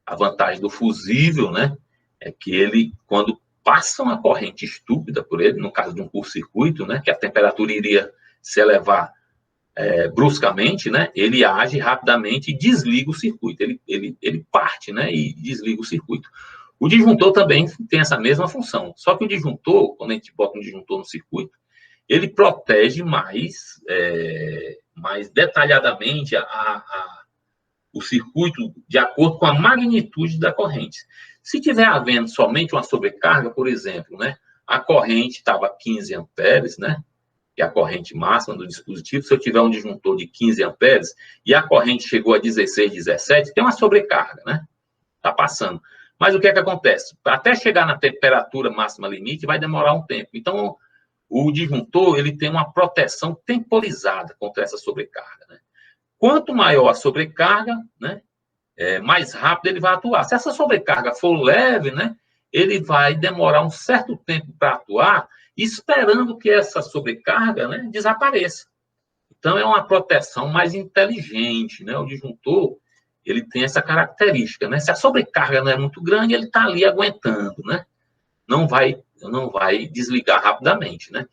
A vantagem do fusível, né, é que ele, quando passa uma corrente estúpida por ele, no caso de um curto-circuito, né, que a temperatura iria se elevar bruscamente, né, ele age rapidamente e desliga o circuito. Ele parte, né, e desliga o circuito. O disjuntor também tem essa mesma função. Só que o disjuntor, quando a gente bota um disjuntor no circuito, ele protege mais detalhadamente o circuito de acordo com a magnitude da corrente. Se tiver havendo somente uma sobrecarga, por exemplo, né, a corrente estava 15 amperes, né, que é a corrente máxima do dispositivo, se eu tiver um disjuntor de 15 amperes e a corrente chegou a 16, 17, tem uma sobrecarga, né? Está passando. Mas o que é que acontece? Até chegar na temperatura máxima limite, vai demorar um tempo. Então, o disjuntor, ele tem uma proteção temporizada contra essa sobrecarga, né? Quanto maior a sobrecarga, né, mais rápido ele vai atuar. Se essa sobrecarga for leve, né, ele vai demorar um certo tempo para atuar, esperando que essa sobrecarga, né, desapareça. Então, é uma proteção mais inteligente, né? O disjuntor, ele tem essa característica, né? Se a sobrecarga não é muito grande, ele está ali aguentando, né? Não vai não vai desligar rapidamente, né?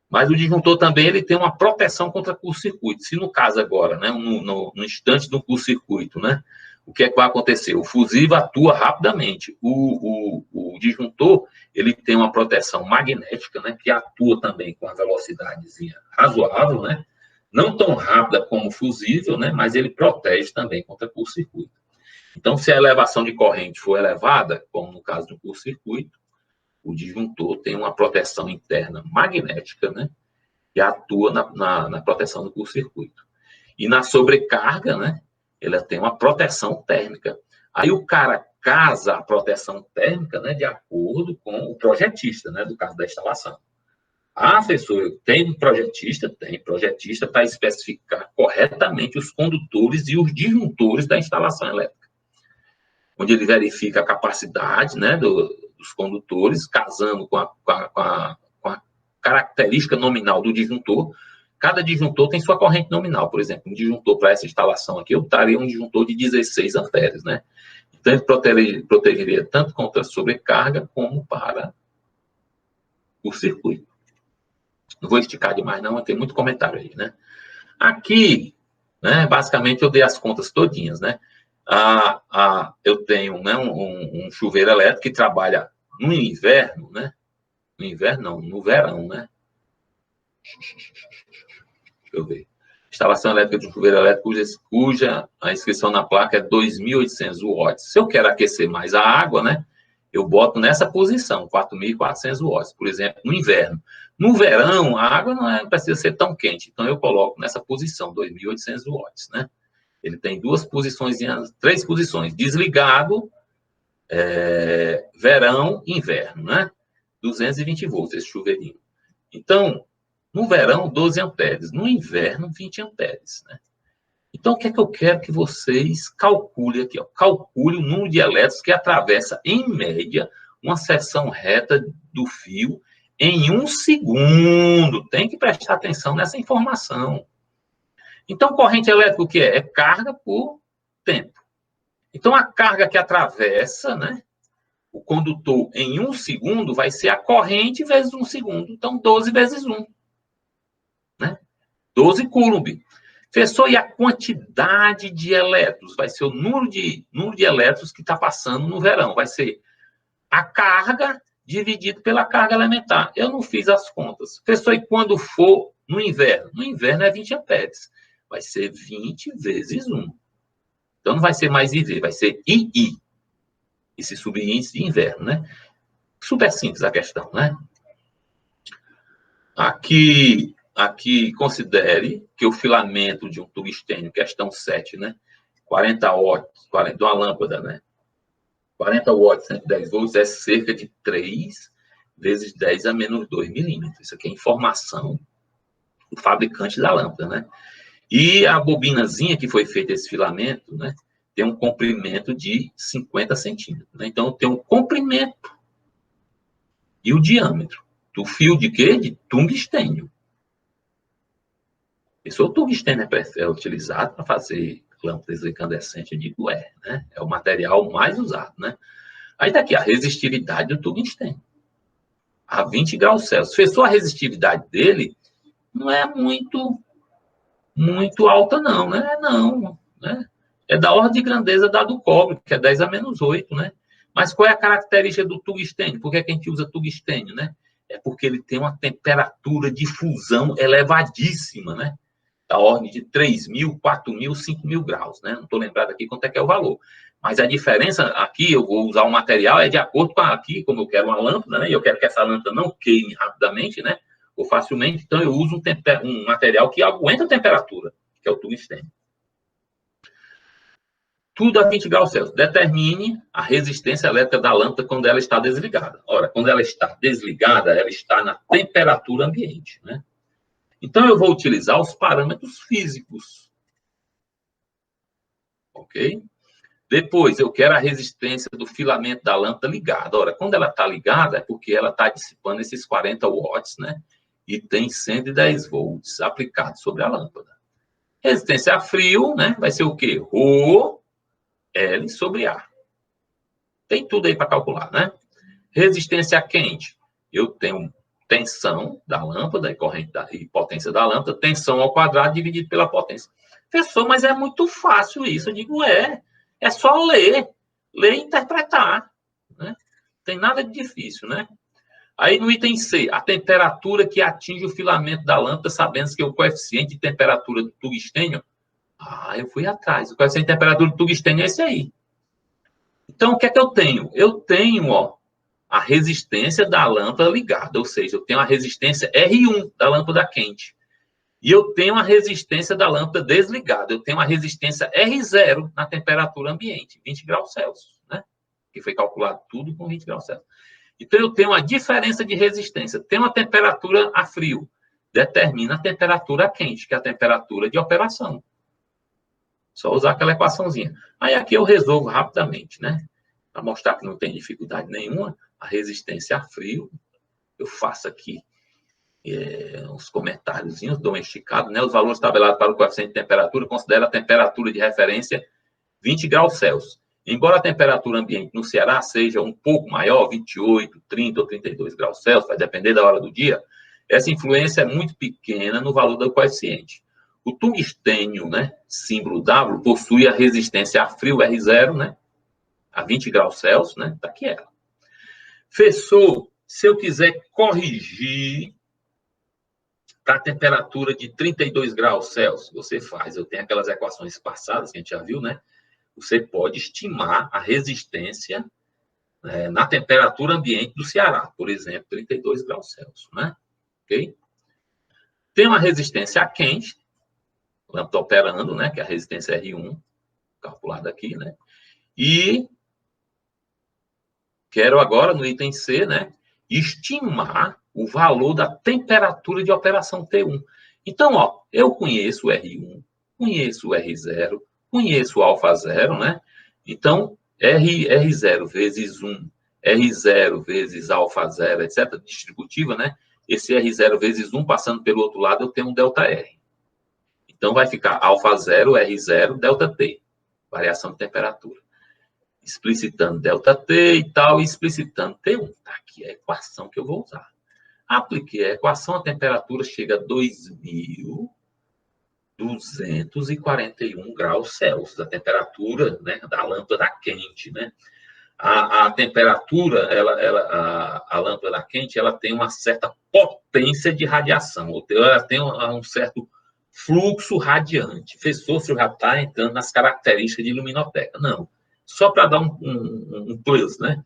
Mas o disjuntor também ele tem uma proteção contra curto-circuito. Se no caso agora, né, no instante do curto-circuito, né, o que é que vai acontecer? O fusível atua rapidamente. O disjuntor ele tem uma proteção magnética, né, que atua também com a velocidadezinha razoável, né, não tão rápida como o fusível, né, mas ele protege também contra curto-circuito. Então, se a elevação de corrente for elevada, como no caso do curto-circuito, o disjuntor tem uma proteção interna magnética, né, que atua na proteção do curto-circuito. E na sobrecarga, né, ela tem uma proteção térmica. Aí o cara casa a proteção térmica, né, de acordo com o projetista, né, do caso da instalação. Ah, professor, tem projetista? Tem projetista para especificar corretamente os condutores e os disjuntores da instalação elétrica, onde ele verifica a capacidade, né, dos condutores, casando com a característica nominal do disjuntor. Cada disjuntor tem sua corrente nominal. Por exemplo, um disjuntor para essa instalação aqui, eu estaria um disjuntor de 16 amperes, né? Então, ele protegeria tanto contra a sobrecarga como para o circuito. Não vou esticar demais, não, tem muito comentário aí, né? Aqui, né, basicamente, eu dei as contas todinhas, né? Eu tenho, né, um chuveiro elétrico que trabalha no inverno, né? No inverno, não, no verão, né? Deixa eu ver. Instalação elétrica de um chuveiro elétrico cuja a inscrição na placa é 2.800 watts. Se eu quero aquecer mais a água, né? Eu boto nessa posição, 4.400 watts, por exemplo, no inverno. No verão, a água não precisa ser tão quente, então eu coloco nessa posição, 2.800 watts, né? Ele tem duas posições, 3 posições, desligado, verão, inverno, né? 220 volts, esse chuveirinho. Então, no verão, 12 amperes, no inverno, 20 amperes, né? Então, o que é que eu quero que vocês calculem aqui? Ó? Calcule o número de elétrons que atravessa, em média, uma seção reta do fio em 1 segundo. Tem que prestar atenção nessa informação. Então, corrente elétrica o que é? É carga por tempo. Então, a carga que atravessa, né, o condutor em 1 segundo vai ser a corrente vezes 1 segundo. Então, 12 vezes 1. Né? 12 coulomb. Professor, e a quantidade de elétrons? Vai ser o número de elétrons que está passando no verão. Vai ser a carga dividido pela carga elementar. Eu não fiz as contas. Professor, e quando for no inverno? No inverno é 20 amperes. Vai ser 20 vezes 1. Então, não vai ser mais IV, vai ser II. Esse subíndice de inverno, né? Super simples a questão, né? Aqui, considere que o filamento de um tungstênio, questão 7, né? 40 watts, de uma lâmpada, né? 40 watts, 110 volts, é cerca de 3 vezes 10 a menos 2 milímetros. Isso aqui é informação do fabricante da lâmpada, né? E a bobinazinha que foi feita esse filamento, né? Tem um comprimento de 50 centímetros. Né? Então, tem um comprimento e o diâmetro do fio de quê? De tungstênio. Esse o tungstênio é utilizado para fazer lâmpadas incandescentes, eu digo né? É o material mais usado, né? Aí daqui a resistividade do tungstênio. A 20 graus Celsius. Professor, a resistividade dele não é muito alta, não, né? Não, né? É da ordem de grandeza da do cobre, que é 10 a menos 8, né? Mas qual é a característica do tungstênio? Por que a gente usa tungstênio, né? É porque ele tem uma temperatura de fusão elevadíssima, né? Da ordem de 3.000, 4.000, 5.000 graus, né? Não estou lembrado aqui quanto é que é o valor. Mas a diferença aqui, eu vou usar o material, é de acordo com aqui, como eu quero uma lâmpada, né? E eu quero que essa lâmpada não queime rapidamente, né? Ou facilmente, então eu uso um material que aguenta a temperatura, que é o tungstênio. Tudo a 20 graus Celsius. Determine a resistência elétrica da lâmpada quando ela está desligada. Ora, quando ela está desligada, ela está na temperatura ambiente, né? Então, eu vou utilizar os parâmetros físicos. Ok? Depois, eu quero a resistência do filamento da lâmpada ligada. Ora, quando ela está ligada, é porque ela está dissipando esses 40 watts, né? E tem 110 volts aplicados sobre a lâmpada. Resistência a frio, né? Vai ser o quê? Rho L sobre A. Tem tudo aí para calcular, né? Resistência quente. Eu tenho tensão da lâmpada e potência da lâmpada, tensão ao quadrado dividido pela potência. Professor, mas é muito fácil isso. Eu digo, é só ler e interpretar. Né? Não tem nada de difícil, né? Aí no item C, a temperatura que atinge o filamento da lâmpada, sabendo que o coeficiente de temperatura do tungstênio... eu fui atrás. O coeficiente de temperatura do tungstênio é esse aí. Então, o que é que eu tenho? Eu tenho, a resistência da lâmpada ligada, ou seja, eu tenho a resistência R1 da lâmpada quente. E eu tenho a resistência da lâmpada desligada. Eu tenho a resistência R0 na temperatura ambiente, 20 graus Celsius, né? Que foi calculado tudo com 20 graus Celsius. Então, eu tenho a diferença de resistência. Tem uma temperatura a frio, determina a temperatura quente, que é a temperatura de operação. Só usar aquela equaçãozinha. Aí aqui eu resolvo rapidamente, né? Para mostrar que não tem dificuldade nenhuma, a resistência a frio, eu faço aqui uns comentáriozinhos domesticados, né? Os valores tabelados para o coeficiente de temperatura, considera a temperatura de referência 20 graus Celsius. Embora a temperatura ambiente no Ceará seja um pouco maior, 28, 30 ou 32 graus Celsius, vai depender da hora do dia, essa influência é muito pequena no valor do coeficiente. O tungstênio, né, símbolo W, possui a resistência a frio R0, né, a 20 graus Celsius, né, tá aqui ela. Professor, se eu quiser corrigir para a temperatura de 32 graus Celsius, você faz. Eu tenho aquelas equações passadas que a gente já viu, né? Você pode estimar a resistência na temperatura ambiente do Ceará, por exemplo, 32 graus Celsius, né? Ok? Tem uma resistência a quente, lâmpada operando, né? Que é a resistência R1, calculada aqui, né? E quero agora, no item C, né? Estimar o valor da temperatura de operação T1. Então, eu conheço o R1, conheço o R0, conheço o alfa 0, né? Então, R0 vezes 1, R0 vezes alfa 0, etc., distributiva, né? Esse R0 vezes 1, passando pelo outro lado, eu tenho um ΔR. Então, vai ficar alfa 0, R0, ΔT, variação de temperatura. Explicitando ΔT e tal, e explicitando T1. Tá aqui a equação que eu vou usar. Apliquei a equação, a temperatura chega a 2.241 graus Celsius, a temperatura, né, da lâmpada quente, né? A temperatura, a lâmpada quente, ela tem uma certa potência de radiação, ela tem um certo fluxo radiante. Professor, você já está entrando nas características de luminoteca. Não, só para dar um plus, né?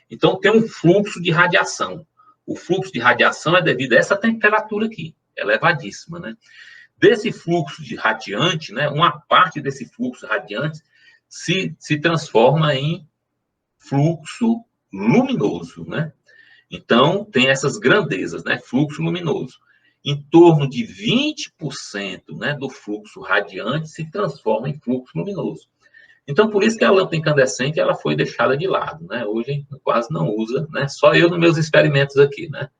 Então, tem um fluxo de radiação. O fluxo de radiação é devido a essa temperatura aqui, elevadíssima, né? Desse fluxo de radiante, né, uma parte desse fluxo radiante se transforma em fluxo luminoso, né? Então, tem essas grandezas, né? Fluxo luminoso. Em torno de 20%, né, do fluxo radiante se transforma em fluxo luminoso. Então, por isso que a lâmpada incandescente ela foi deixada de lado, né? Hoje a gente quase não usa, né? Só eu nos meus experimentos aqui, né?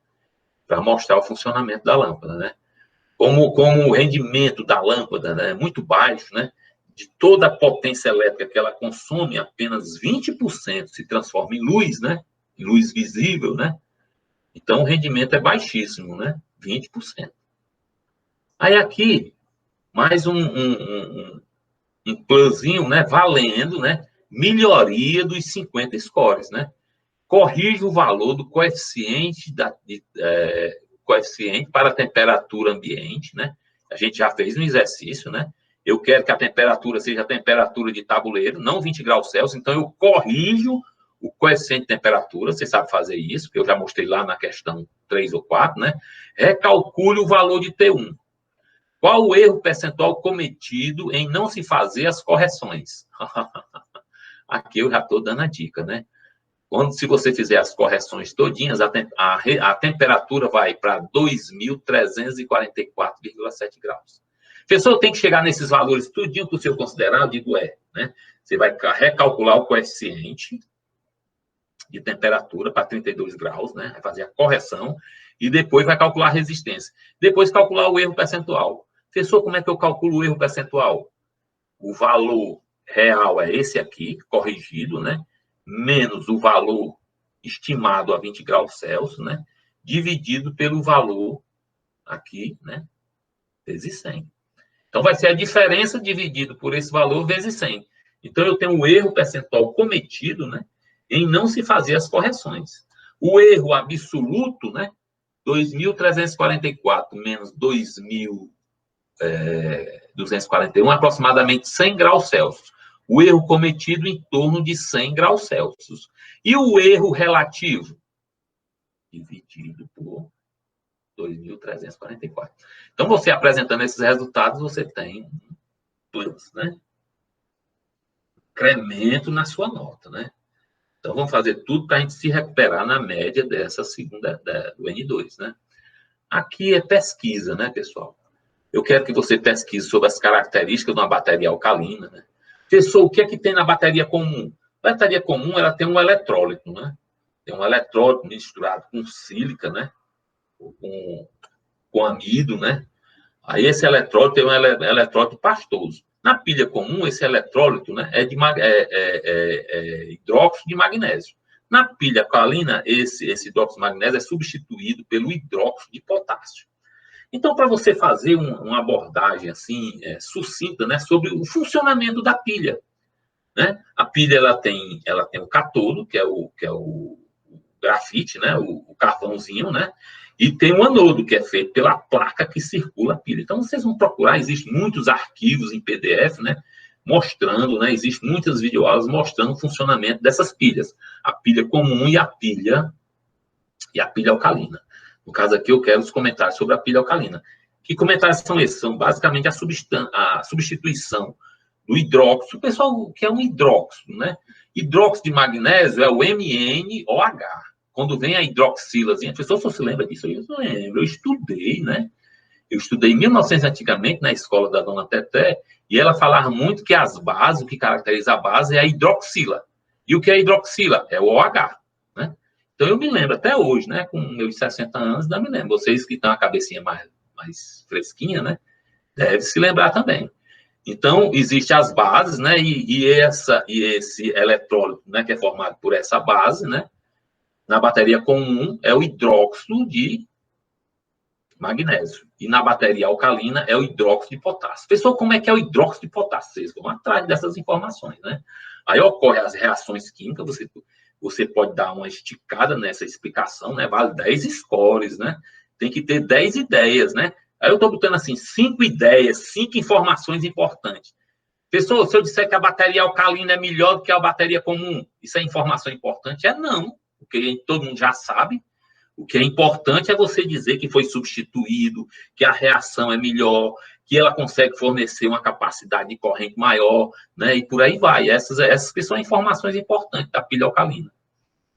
Para mostrar o funcionamento da lâmpada, né? Como o rendimento da lâmpada, né, é muito baixo, né? De toda a potência elétrica que ela consome, apenas 20% se transforma em luz, né? Em luz visível, né? Então, o rendimento é baixíssimo, né? 20%. Aí aqui, mais um plusinho, né? Valendo, né? Melhoria dos 50 scores, né? Corrige o valor do coeficiente, coeficiente para a temperatura ambiente, né? A gente já fez um exercício, né? Eu quero que a temperatura seja a temperatura de tabuleiro, não 20 graus Celsius, então eu corrijo o coeficiente de temperatura, você sabe fazer isso, que eu já mostrei lá na questão 3 ou 4, né? Recalcule o valor de T1. Qual o erro percentual cometido em não se fazer as correções? Aqui eu já estou dando a dica, né? Se você fizer as correções todinhas, a temperatura vai para 2.344,7 graus. Professor, tem que chegar nesses valores tudinho para o seu considerado? Digo, né? Você vai recalcular o coeficiente de temperatura para 32 graus, né? Vai fazer a correção e depois vai calcular a resistência. Depois calcular o erro percentual. Professor, como é que eu calculo o erro percentual? O valor real é esse aqui, corrigido, né? Menos o valor estimado a 20 graus Celsius, né? Dividido pelo valor aqui, né? Vezes 100. Então, vai ser a diferença dividido por esse valor vezes 100. Então, eu tenho o erro percentual cometido, né? Em não se fazer as correções. O erro absoluto, né? 2.344 menos 2.241, aproximadamente 100 graus Celsius. O erro cometido em torno de 100 graus Celsius. E o erro relativo? Dividido por 2.344. Então, você apresentando esses resultados, você tem plus, né? Incremento na sua nota, né? Então, vamos fazer tudo para a gente se recuperar na média dessa segunda, do N2, né? Aqui é pesquisa, né, pessoal? Eu quero que você pesquise sobre as características de uma bateria alcalina, né? Pessoal, o que é que tem na bateria comum? A bateria comum, ela tem um eletrólito, né? Tem um eletrólito misturado com sílica, né? Com amido, né? Aí esse eletrólito é um eletrólito pastoso. Na pilha comum, esse eletrólito, né, é de hidróxido de magnésio. Na pilha alcalina, esse hidróxido de magnésio é substituído pelo hidróxido de potássio. Então, para você fazer uma abordagem assim sucinta, né, sobre o funcionamento da pilha, né? A pilha ela tem o cátodo, que é o grafite, né, o carvãozinho, né? E tem o anodo, que é feito pela placa que circula a pilha. Então, vocês vão procurar, existem muitos arquivos em PDF, né? Mostrando, né? Existem muitas videoaulas mostrando o funcionamento dessas pilhas. A pilha comum e a pilha alcalina. No caso aqui, eu quero os comentários sobre a pilha alcalina. Que comentários são esses? São basicamente a substituição do hidróxido. Pessoal, o que é um hidróxido, né? Hidróxido de magnésio é o MnOH. Quando vem a hidroxilazinha, a pessoa só se lembra disso, eu não lembro, eu estudei, né? Eu estudei em 1900 antigamente na escola da dona Teté, e ela falava muito que as bases, o que caracteriza a base é a hidroxila. E o que é hidroxila? É o OH, né? Então eu me lembro até hoje, né? Com meus 60 anos, ainda me lembro. Vocês que estão a cabecinha mais fresquinha, né? Deve se lembrar também. Então, existem as bases, né? E esse eletrólito, né? Que é formado por essa base, né? Na bateria comum é o hidróxido de magnésio. E na bateria alcalina é o hidróxido de potássio. Pessoal, como é que é o hidróxido de potássio? Vocês vão atrás dessas informações, né? Aí ocorrem as reações químicas, você pode dar uma esticada nessa explicação, né? Vale 10 scores, né? Tem que ter 10 ideias, né? Aí eu estou botando assim, 5 ideias, 5 informações importantes. Pessoal, se eu disser que a bateria alcalina é melhor do que a bateria comum, isso é informação importante? É não, porque todo mundo já sabe. O que é importante é você dizer que foi substituído, que a reação é melhor, que ela consegue fornecer uma capacidade de corrente maior, né? E por aí vai. Essas que são informações importantes da pilha alcalina.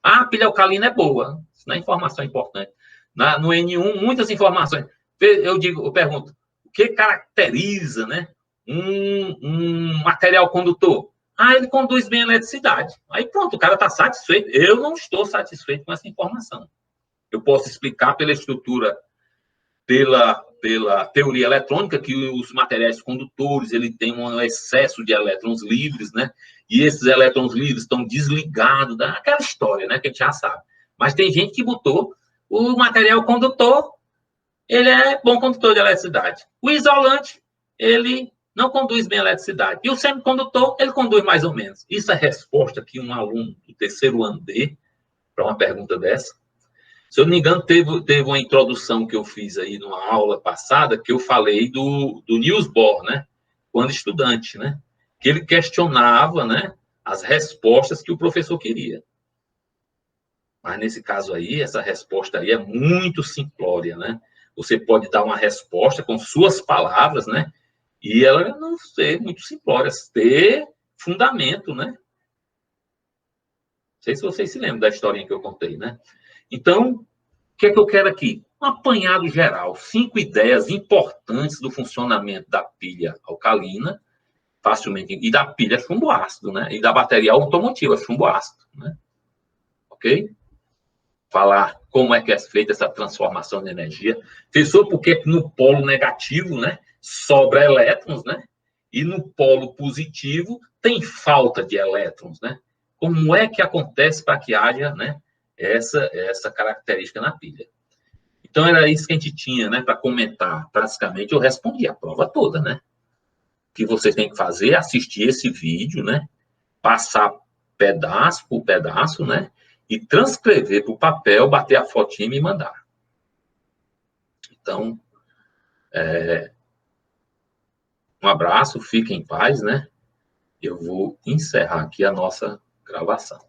Ah, a pilha alcalina é boa. Isso não é informação importante. No N1, muitas informações. Eu pergunto, o que caracteriza, né, um material condutor? Ah, ele conduz bem a eletricidade. Aí pronto, o cara está satisfeito. Eu não estou satisfeito com essa informação. Eu posso explicar pela estrutura, pela teoria eletrônica, que os materiais condutores ele tem um excesso de elétrons livres, né? E esses elétrons livres estão desligados daquela história, né? Que a gente já sabe. Mas tem gente que botou o material condutor, ele é bom condutor de eletricidade. O isolante, ele não conduz bem a eletricidade. E o semicondutor, ele conduz mais ou menos. Isso é resposta que um aluno do terceiro ano D, para uma pergunta dessa. Se eu não me engano, teve uma introdução que eu fiz aí numa aula passada, que eu falei do Niels Bohr, né? Quando estudante, né? Que ele questionava, né, as respostas que o professor queria. Mas nesse caso aí, essa resposta aí é muito simplória, né? Você pode dar uma resposta com suas palavras, né? E ela não ser muito simplória, ter fundamento, né? Não sei se vocês se lembram da historinha que eu contei, né? Então, o que é que eu quero aqui? Um apanhado geral, 5 ideias importantes do funcionamento da pilha alcalina, facilmente, e da pilha chumbo ácido, né? E da bateria automotiva chumbo ácido, né? Ok? Falar como é que é feita essa transformação de energia. Pensou porque no polo negativo, né, sobra elétrons, né? E no polo positivo tem falta de elétrons, né? Como é que acontece para que haja, né, essa característica na pilha. Então, era isso que a gente tinha, né, para comentar. Praticamente, eu respondi a prova toda, né? O que vocês têm que fazer é assistir esse vídeo, né? Passar pedaço por pedaço, né? E transcrever para o papel, bater a fotinha e me mandar. Então, um abraço, fiquem em paz, né? Eu vou encerrar aqui a nossa gravação.